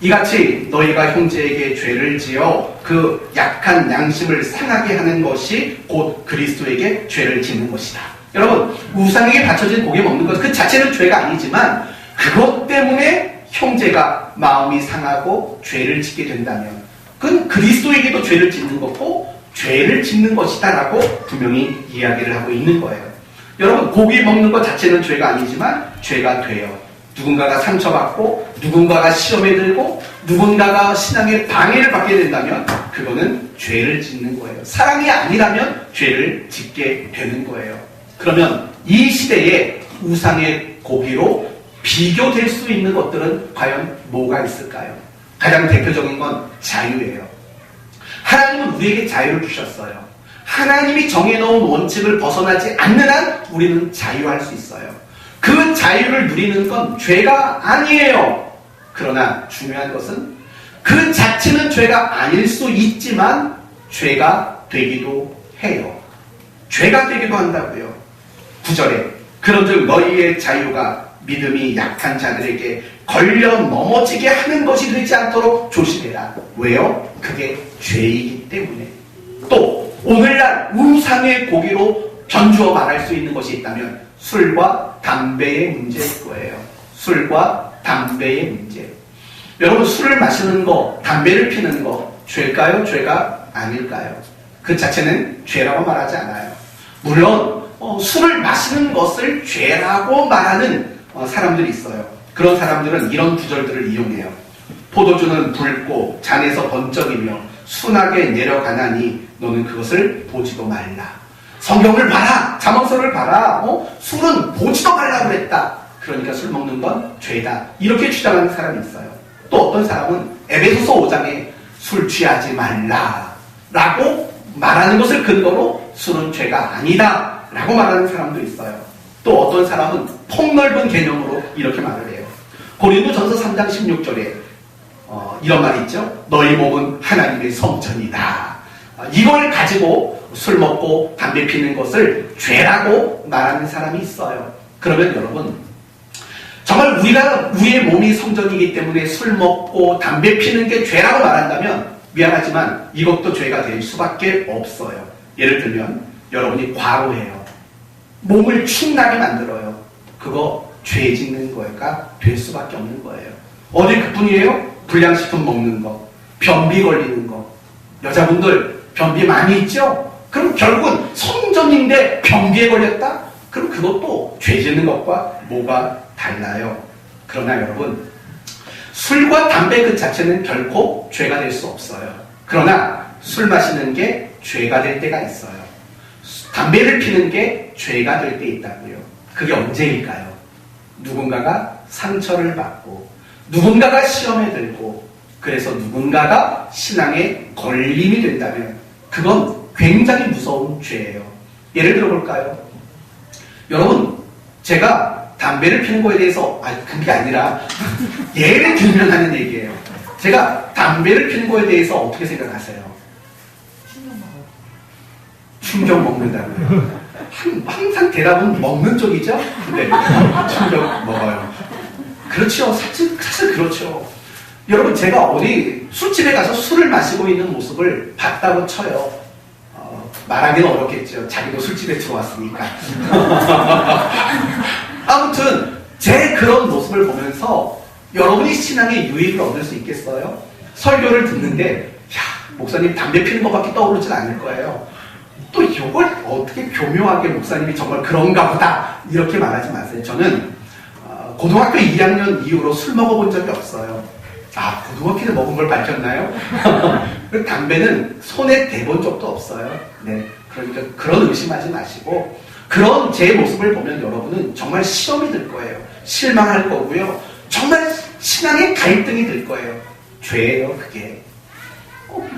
이같이 너희가 형제에게 죄를 지어 그 약한 양심을 상하게 하는 것이 곧 그리스도에게 죄를 짓는 것이다. 여러분, 우상에게 바쳐진 고기 먹는 것 그 자체는 죄가 아니지만 그것 때문에 형제가 마음이 상하고 죄를 짓게 된다면 그건 그리스도에게도 죄를 짓는 거고 죄를 짓는 것이다 라고 분명히 이야기를 하고 있는 거예요. 여러분, 고기 먹는 것 자체는 죄가 아니지만 죄가 돼요. 누군가가 상처받고 누군가가 시험에 들고 누군가가 신앙에 방해를 받게 된다면 그거는 죄를 짓는 거예요. 사랑이 아니라면 죄를 짓게 되는 거예요. 그러면 이 시대에 우상의 고기로 비교될 수 있는 것들은 과연 뭐가 있을까요? 가장 대표적인 건 자유예요. 하나님은 우리에게 자유를 주셨어요. 하나님이 정해놓은 원칙을 벗어나지 않는 한 우리는 자유할 수 있어요. 그 자유를 누리는 건 죄가 아니에요. 그러나 중요한 것은 그 자체는 죄가 아닐 수 있지만 죄가 되기도 해요. 죄가 되기도 한다고요. 9절에 그런즉 너희의 자유가 믿음이 약한 자들에게 걸려 넘어지게 하는 것이 되지 않도록 조심해라. 왜요? 그게 죄이기 때문에. 또 오늘날 우상의 고기로 견주어 말할 수 있는 것이 있다면 술과 담배의 문제일 거예요. 술과 담배의 문제. 여러분, 술을 마시는 거, 담배를 피는 거 죄일까요? 죄가 아닐까요? 그 자체는 죄라고 말하지 않아요. 물론 술을 마시는 것을 죄라고 말하는 사람들이 있어요. 그런 사람들은 이런 구절들을 이용해요. 포도주는 붉고 잔에서 번쩍이며 순하게 내려가나니 너는 그것을 보지도 말라. 성경을 봐라. 잠언서를 봐라. 술은 보지도 말라 그랬다. 그러니까 술 먹는 건 죄다. 이렇게 주장하는 사람이 있어요. 또 어떤 사람은 에베소서 5장에 술 취하지 말라 라고 말하는 것을 근거로 술은 죄가 아니다 라고 말하는 사람도 있어요. 또 어떤 사람은 폭넓은 개념으로 이렇게 말을 해요. 고린도전서 3장 16절에 이런 말이 있죠. 너희 몸은 하나님의 성전이다. 이걸 가지고 술 먹고 담배 피는 것을 죄라고 말하는 사람이 있어요. 그러면 여러분, 정말 우리의 몸이 성전이기 때문에 술 먹고 담배 피는 게 죄라고 말한다면 미안하지만 이것도 죄가 될 수밖에 없어요. 예를 들면 여러분이 과로해요. 몸을 축나게 만들어요. 그거 죄 짓는 거가 될 수밖에 없는 거예요. 어디 그뿐이에요? 불량식품 먹는 거, 변비 걸리는 거. 여자분들 변비 많이 있죠? 그럼 결국은 성전인데 변비에 걸렸다? 그럼 그것도 죄 짓는 것과 뭐가 달라요? 그러나 여러분, 술과 담배 그 자체는 결코 죄가 될 수 없어요. 그러나 술 마시는 게 죄가 될 때가 있어요. 담배를 피는 게 죄가 될 때 있다고요. 그게 언제일까요? 누군가가 상처를 받고 누군가가 시험에 들고 그래서 누군가가 신앙에 걸림이 된다면 그건 굉장히 무서운 죄예요. 예를 들어볼까요? 여러분, 제가 담배를 피는 거에 대해서 그게 아니라 예를 들면 하는 얘기예요. 제가 담배를 피는 거에 대해서 어떻게 생각하세요? 충격 먹는다고요. 항상 대답은 먹는 쪽이죠? 근데 충격 먹어요. 그렇죠. 사실 그렇죠. 여러분, 제가 어디 술집에 가서 술을 마시고 있는 모습을 봤다고 쳐요. 말하기는 어렵겠죠. 자기도 술집에 들어왔으니까. 아무튼 제 그런 모습을 보면서 여러분이 신앙의 유익을 얻을 수 있겠어요? 설교를 듣는데 목사님 담배 피는 것밖에 떠오르진 않을 거예요. 또 이걸 어떻게 교묘하게 목사님이 정말 그런가 보다 이렇게 말하지 마세요. 저는 고등학교 2학년 이후로 술 먹어본 적이 없어요. 고등학교 때 먹은 걸 밝혔나요? 담배는 손에 대본 적도 없어요. 네, 그러니까 그런 의심하지 마시고 그런 제 모습을 보면 여러분은 정말 시험이 들 거예요. 실망할 거고요. 정말 신앙의 갈등이 들 거예요. 죄예요, 그게.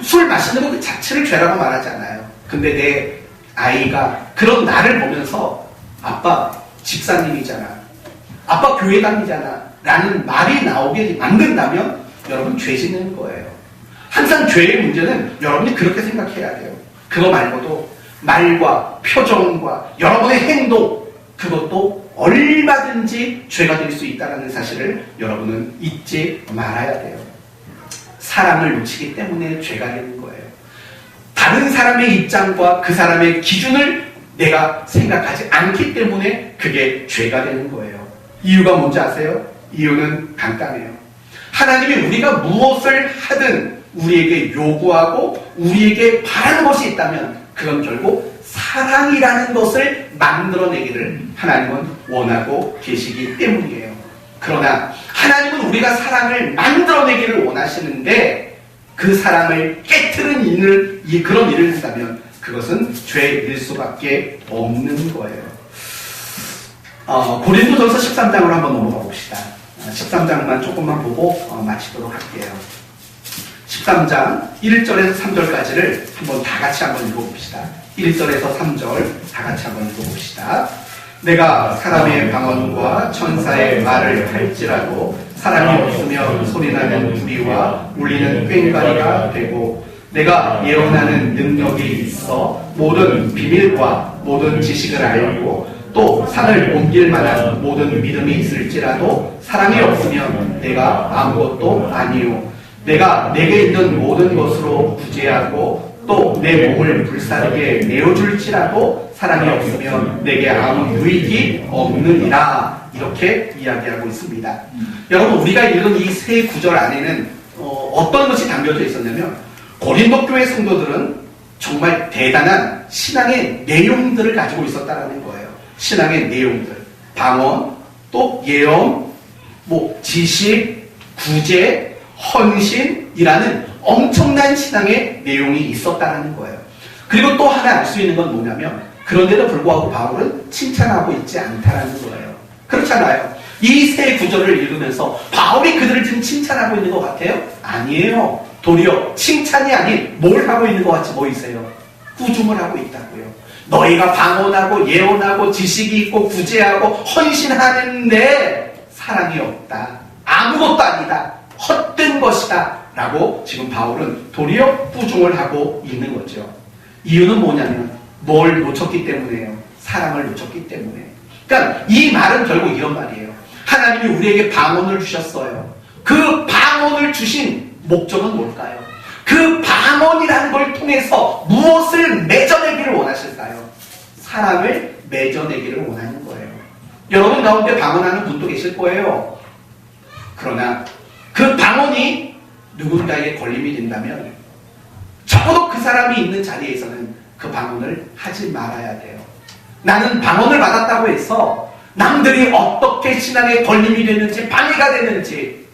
술 마시는 것 그 자체를 죄라고 말하지 않아요. 근데 내 아이가 그런 나를 보면서 아빠 집사님이잖아, 아빠 교회 다니잖아 라는 말이 나오게 만든다면 여러분 죄 짓는 거예요. 항상 죄의 문제는 여러분이 그렇게 생각해야 돼요. 그거 말고도 말과 표정과 여러분의 행동, 그것도 얼마든지 죄가 될 수 있다는 사실을 여러분은 잊지 말아야 돼요. 사람을 놓치기 때문에 죄가 되는 거예요. 다른 사람의 입장과 그 사람의 기준을 내가 생각하지 않기 때문에 그게 죄가 되는 거예요. 이유가 뭔지 아세요? 이유는 간단해요. 하나님이 우리가 무엇을 하든 우리에게 요구하고 우리에게 바라는 것이 있다면 그건 결국 사랑이라는 것을 만들어내기를 하나님은 원하고 계시기 때문이에요. 그러나 하나님은 우리가 사랑을 만들어내기를 원하시는데 그 사랑을 깨트린 그런 일을 한다면 그것은 죄일 수밖에 없는 거예요. 고린도전서 13장으로 한번 넘어가 봅시다. 13장만 조금만 보고 마치도록 할게요. 13장 1절에서 3절까지를 다 같이 한번 읽어봅시다. 1절에서 3절 다 같이 한번 읽어봅시다. 내가 사람의 방언과 천사의 말을 할지라도 사람이 없으면 소리나는 부리와 울리는 꽹과리가 되고 내가 예언하는 능력이 있어 모든 비밀과 모든 지식을 알고 또 산을 옮길 만한 모든 믿음이 있을지라도 사랑이 없으면 내가 아무것도 아니요. 내가 내게 있는 모든 것으로 구제하고 또 내 몸을 불사르게 내어줄지라도 사랑이 없으면 내게 아무 유익이 없느니라. 이렇게 이야기하고 있습니다. 여러분, 우리가 읽은 이 세 구절 안에는 어떤 것이 담겨져 있었냐면 고린도 교회 성도들은 정말 대단한 신앙의 내용들을 가지고 있었다는 거예요. 신앙의 내용들, 방언, 또 예언, 지식, 구제, 헌신이라는 엄청난 신앙의 내용이 있었다는 거예요. 그리고 또 하나 알 수 있는 건 뭐냐면 그런데도 불구하고 바울은 칭찬하고 있지 않다는 거예요. 그렇잖아요. 이 세 구절을 읽으면서 바울이 그들을 지금 칭찬하고 있는 것 같아요? 아니에요. 도리어 칭찬이 아닌 뭘 하고 있는 것 같이 보이세요? 꾸중을 하고 있다고요. 너희가 방언하고 예언하고 지식이 있고 구제하고 헌신하는데 사랑이 없다. 아무것도 아니다. 헛된 것이다. 라고 지금 바울은 도리어 꾸중을 하고 있는 거죠. 이유는 뭐냐면 뭘 놓쳤기 때문에요. 사랑을 놓쳤기 때문에. 그러니까 이 말은 결국 이런 말이에요. 하나님이 우리에게 방언을 주셨어요. 그 방언을 주신 목적은 뭘까요? 그 방언이라는 걸 통해서 무엇을 맺어내기를 원하실까요? 사랑을 맺어내기를 원하는 거예요. 여러분 가운데 방언하는 분도 계실 거예요. 그러나 그 방언이 누군가에게 걸림이 된다면 적어도 그 사람이 있는 자리에서는 그 방언을 하지 말아야 돼요. 나는 방언을 받았다고 해서 남들이 어떻게 신앙에 걸림이 되는지 방해가 되는지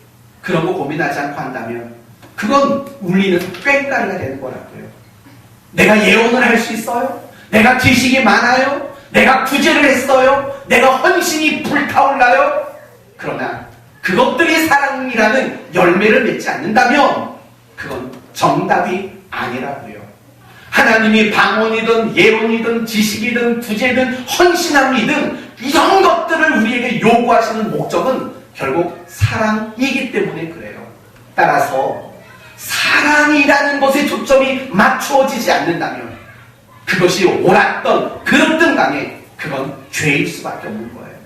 그런 거 고민하지 않고 한다면 그건 울리는 꽹과리가 되는 거라고요. 내가 예언을 할 수 있어요? 내가 지식이 많아요? 내가 구제를 했어요? 내가 헌신이 불타올라요? 그러나 그것들이 사랑이라는 열매를 맺지 않는다면 그건 정답이 아니라고요. 하나님이 방언이든 예언이든 지식이든 구제든 헌신함이든 이런 것들을 우리에게 요구하시는 목적은 결국 사랑이기 때문에 그래요. 따라서 사랑이라는 것에 초점이 맞추어지지 않는다면 그것이 옳았던 그렇든 간에 그건 죄일 수밖에 없는 거예요.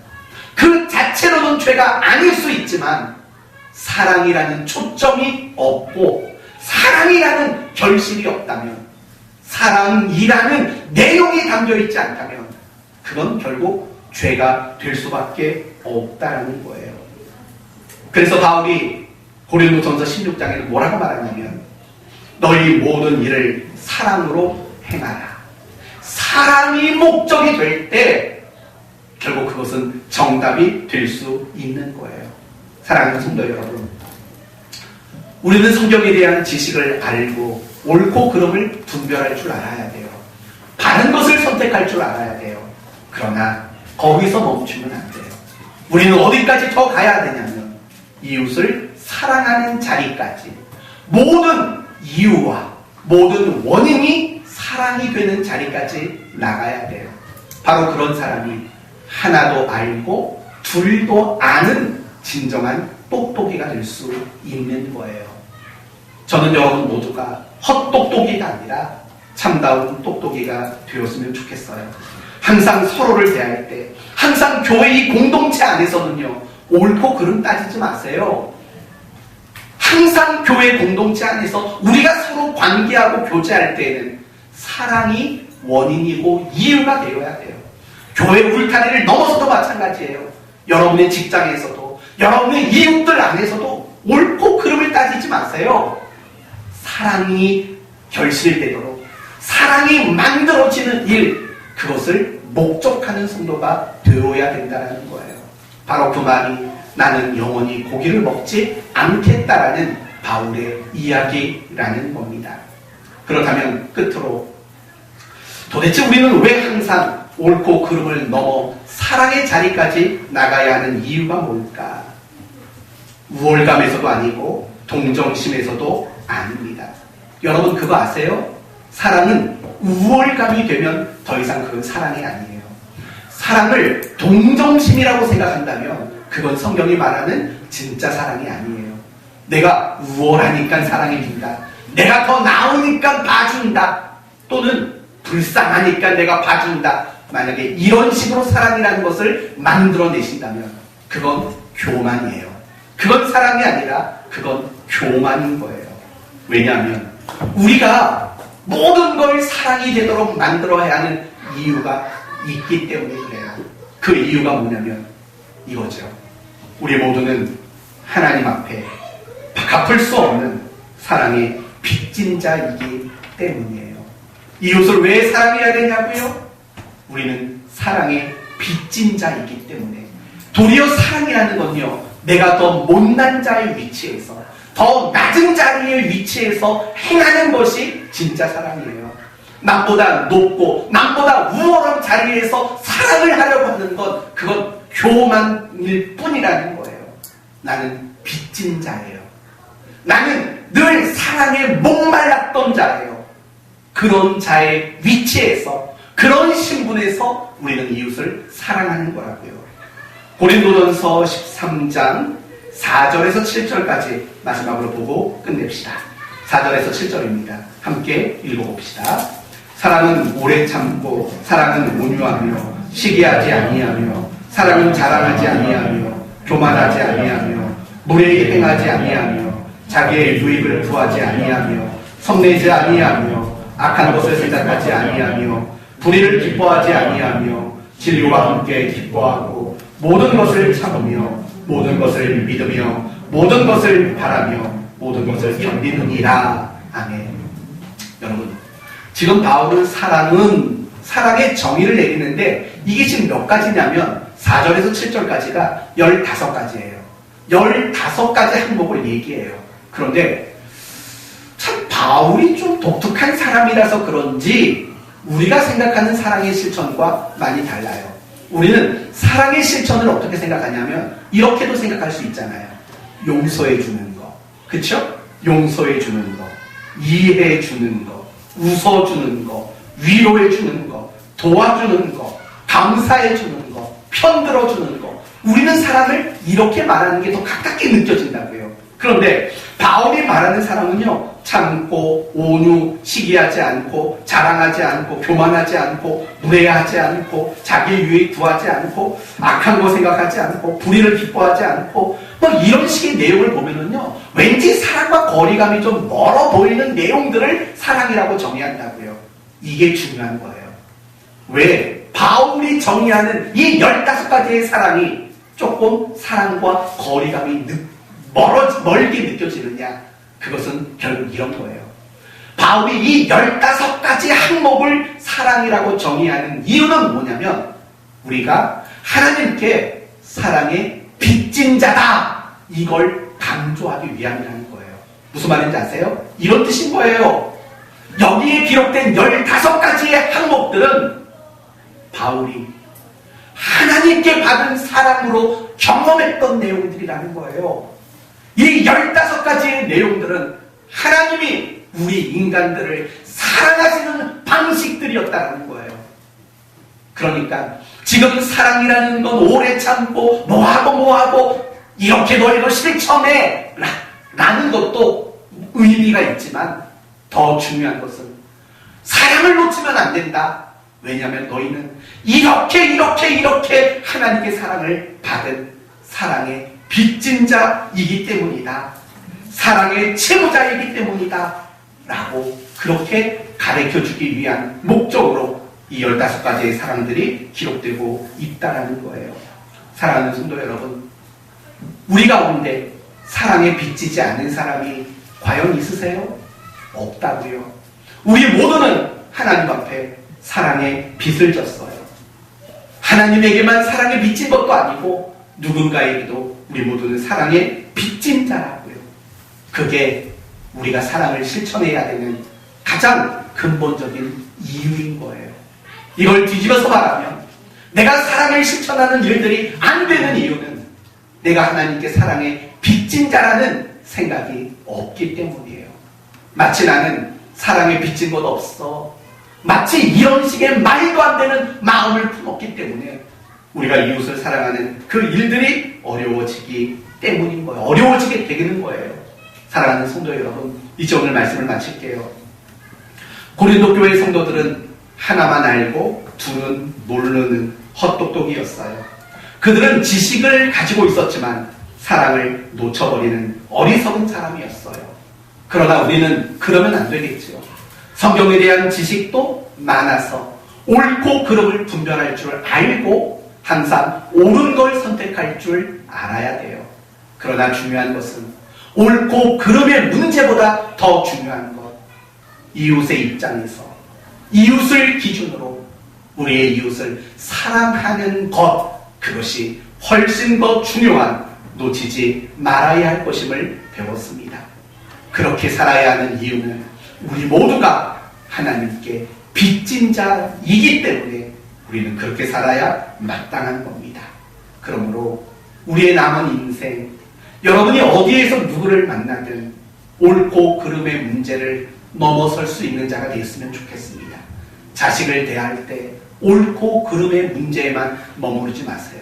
그 자체로는 죄가 아닐 수 있지만 사랑이라는 초점이 없고 사랑이라는 결실이 없다면 사랑이라는 내용이 담겨있지 않다면 그건 결국 죄가 될 수밖에 없다는 거예요. 그래서 바울이 고린도전서 16장에는 뭐라고 말하냐면 너희 모든 일을 사랑으로 행하라. 사랑이 목적이 될 때 결국 그것은 정답이 될 수 있는 거예요. 사랑하는 성도 여러분, 우리는 성경에 대한 지식을 알고 옳고 그름을 분별할 줄 알아야 돼요. 바른 것을 선택할 줄 알아야 돼요. 그러나 거기서 멈추면 안 돼요. 우리는 어디까지 더 가야 되냐면 이웃을 사랑하는 자리까지, 모든 이유와 모든 원인이 사랑이 되는 자리까지 나가야 돼요. 바로 그런 사람이 하나도 알고 둘도 아는 진정한 똑똑이가 될 수 있는 거예요. 저는 여러분 모두가 헛똑똑이가 아니라 참다운 똑똑이가 되었으면 좋겠어요. 항상 서로를 대할 때, 항상 교회 이 공동체 안에서는요, 옳고 그름 따지지 마세요. 항상 교회 공동체 안에서 우리가 서로 관계하고 교제할 때에는 사랑이 원인이고 이유가 되어야 돼요. 교회 울타리를 넘어서도 마찬가지예요. 여러분의 직장에서도, 여러분의 이웃들 안에서도 옳고 그름을 따지지 마세요. 사랑이 결실되도록, 사랑이 만들어지는 일, 그것을 목적하는 성도가 되어야 된다는 거예요. 바로 그 말이 나는 영원히 고기를 먹지 않겠다라는 바울의 이야기라는 겁니다. 그렇다면 끝으로 도대체 우리는 왜 항상 옳고 그름을 넘어 사랑의 자리까지 나가야 하는 이유가 뭘까? 우월감에서도 아니고 동정심에서도 아닙니다. 여러분 그거 아세요? 사랑은 우월감이 되면 더 이상 그건 사랑이 아니에요. 사랑을 동정심이라고 생각한다면 그건 성경이 말하는 진짜 사랑이 아니에요. 내가 우월하니까 사랑해준다, 내가 더 나으니까 봐준다, 또는 불쌍하니까 내가 봐준다, 만약에 이런 식으로 사랑이라는 것을 만들어내신다면 그건 교만이에요. 그건 사랑이 아니라 그건 교만인 거예요. 왜냐하면 우리가 모든 걸 사랑이 되도록 만들어야 하는 이유가 있기 때문에 그래요. 그 이유가 뭐냐면 이거죠. 우리 모두는 하나님 앞에 갚을 수 없는 사랑의 빚진 자이기 때문이에요. 이웃을 왜 사랑해야 되냐고요? 우리는 사랑의 빚진 자이기 때문에. 도리어 사랑이라는 건요, 내가 더 못난 자의 위치에서, 더 낮은 자리의 위치에서 행하는 것이 진짜 사랑이에요. 남보다 높고 남보다 우월한 자리에서 사랑을 하려고 하는 것, 그건 교만일 뿐이라는 거예요. 나는 빚진 자예요. 나는 늘 사랑에 목말랐던 자예요. 그런 자의 위치에서, 그런 신분에서 우리는 이웃을 사랑하는 거라고요. 고린도전서 13장 4절에서 7절까지 마지막으로 보고 끝냅시다. 4절에서 7절입니다. 함께 읽어봅시다. 사랑은 오래 참고, 사랑은 온유하며, 시기하지 아니하며, 사랑은 자랑하지 아니하며, 교만하지 아니하며, 무례히 행하지 아니하며, 자기의 유익을 구하지 아니하며, 성내지 아니하며, 악한 것을 생각하지 아니하며, 불의를 기뻐하지 아니하며, 진리와 함께 기뻐하고, 모든 것을 참으며, 모든 것을 믿으며, 모든 것을 바라며, 모든 것을 견디느니라. 아멘. 여러분, 지금 바울은 사랑의 정의를 내리는데 이게 지금 몇 가지냐면 4절에서 7절까지가 15가지예요. 15가지 항목을 얘기해요. 그런데 참 바울이 좀 독특한 사람이라서 그런지 우리가 생각하는 사랑의 실천과 많이 달라요. 우리는 사랑의 실천을 어떻게 생각하냐면 이렇게도 생각할 수 있잖아요. 용서해 주는 거, 그쵸? 용서해 주는 거, 이해해 주는 거, 웃어 주는 거, 위로해 주는 거, 도와주는 거, 감사해 주는 거, 편들어 주는 거. 우리는 사랑을 이렇게 말하는 게 더 가깝게 느껴진다고요. 그런데 바울이 말하는 사랑은요, 참고, 온유, 시기하지 않고, 자랑하지 않고, 교만하지 않고, 무례하지 않고, 자기의 유익 구하지 않고, 악한 거 생각하지 않고, 불의를 기뻐하지 않고, 뭐 이런 식의 내용을 보면은요, 왠지 사랑과 거리감이 좀 멀어 보이는 내용들을 사랑이라고 정의한다고요. 이게 중요한 거예요. 왜? 바울이 정의하는 이 15가지의 사랑이 조금 사랑과 거리감이 멀게 느껴지느냐? 그것은 결국 이런 거예요. 바울이 이 15가지 항목을 사랑이라고 정의하는 이유는 뭐냐면 우리가 하나님께 사랑의 빚진 자다, 이걸 강조하기 위함이라는 거예요. 무슨 말인지 아세요? 이런 뜻인 거예요. 여기에 기록된 15가지의 항목들은 바울이 하나님께 받은 사랑으로 경험했던 내용들이라는 거예요. 이 15가지의 내용들은 하나님이 우리 인간들을 사랑하시는 방식들이었다는 거예요. 그러니까 지금 사랑이라는 건 오래 참고 뭐하고 이렇게 너희도 실천해 라는 것도 의미가 있지만 더 중요한 것은 사랑을 놓치면 안 된다. 왜냐하면 너희는 이렇게 하나님께 사랑을 받은 사랑의 빚진 자이기 때문이다. 사랑의 채무자이기 때문이다. 라고 그렇게 가르쳐주기 위한 목적으로 이 15가지의 사랑들이 기록되고 있다는 거예요. 사랑하는 성도 여러분, 우리 가운데 사랑에 빚지지 않는 사람이 과연 있으세요? 없다고요. 우리 모두는 하나님 앞에 사랑의 빚을 졌어요. 하나님에게만 사랑의 빚진 것도 아니고 누군가에게도 우리 모두는 사랑의 빚진 자라고요. 그게 우리가 사랑을 실천해야 되는 가장 근본적인 이유인 거예요. 이걸 뒤집어서 말하면 내가 사랑을 실천하는 일들이 안 되는 이유는 내가 하나님께 사랑의 빚진 자라는 생각이 없기 때문이에요. 마치 나는 사랑에 빚진 것 없어, 마치 이런 식의 말도 안 되는 마음을 품었기 때문에 우리가 이웃을 사랑하는 그 일들이 어려워지기 때문인 거예요. 어려워지게 되는 거예요. 사랑하는 성도 여러분, 이제 오늘 말씀을 마칠게요. 고린도 교회 성도들은 하나만 알고 둘은 모르는 헛똑똑이었어요. 그들은 지식을 가지고 있었지만 사랑을 놓쳐버리는 어리석은 사람이었어요. 그러나 우리는 그러면 안 되겠죠. 성경에 대한 지식도 많아서 옳고 그름을 분별할 줄 알고 항상 옳은 걸 선택할 줄 알아야 돼요. 그러나 중요한 것은 옳고 그름의 문제보다 더 중요한 것, 이웃의 입장에서 이웃을 기준으로 우리의 이웃을 사랑하는 것, 그것이 훨씬 더 중요한, 놓치지 말아야 할 것임을 배웠습니다. 그렇게 살아야 하는 이유는 우리 모두가 하나님께 빚진 자이기 때문에 우리는 그렇게 살아야 마땅한 겁니다. 그러므로 우리의 남은 인생, 여러분이 어디에서 누구를 만나든 옳고 그름의 문제를 넘어설 수 있는 자가 되었으면 좋겠습니다. 자식을 대할 때 옳고 그름의 문제에만 머무르지 마세요.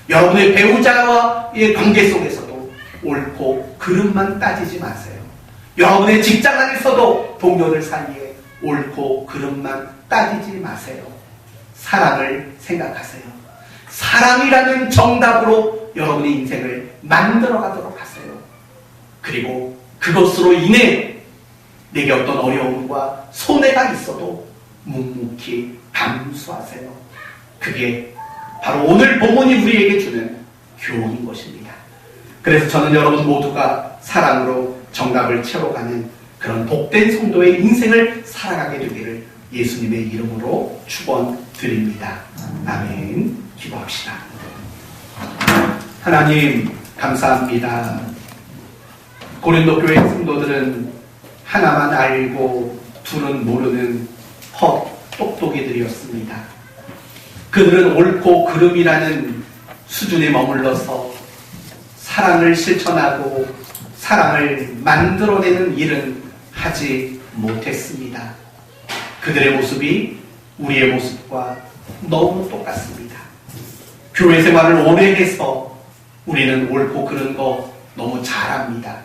여러분의 배우자와의 관계 속에서도 옳고 그름만 따지지 마세요. 여러분의 직장 안에서도 동료들 사이에 옳고 그름만 따지지 마세요. 사랑을 생각하세요. 사랑이라는 정답으로 여러분의 인생을 만들어가도록 하세요. 그리고 그것으로 인해 내게 어떤 어려움과 손해가 있어도 묵묵히 감수하세요. 그게 바로 오늘 본문이 우리에게 주는 교훈인 것입니다. 그래서 저는 여러분 모두가 사랑으로 정답을 채워가는 그런 복된 성도의 인생을 살아가게 되기를 예수님의 이름으로 축원드립니다. 아멘. 기도합시다. 하나님 감사합니다. 고린도 교회 성도들은 하나만 알고 둘은 모르는 똑똑이들이었습니다. 그들은 옳고 그름이라는 수준에 머물러서 사랑을 실천하고 사랑을 만들어내는 일은 하지 못했습니다. 그들의 모습이 우리의 모습과 너무 똑같습니다. 교회 생활을 오래 해서 우리는 옳고 그른 거 너무 잘합니다.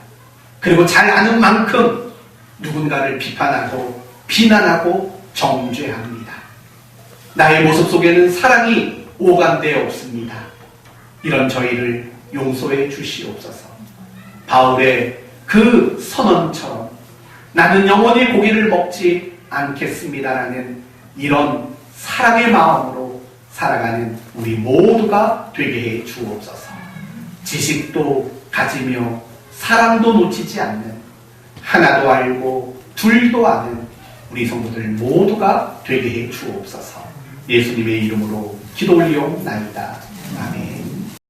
그리고 잘 아는 만큼 누군가를 비판하고 비난하고 정죄합니다. 나의 모습 속에는 사랑이 오간되어 없습니다. 이런 저희를 용서해 주시옵소서. 바울의 그 선언처럼 나는 영원히 고기를 먹지 않겠습니다라는 이런 사랑의 마음으로 살아가는 우리 모두가 되게 해 주옵소서. 지식도 가지며 사람도 놓치지 않는, 하나도 알고 둘도 아는 우리 성도들 모두가 되게 해 주옵소서. 예수님의 이름으로 기도 올리옵나이다.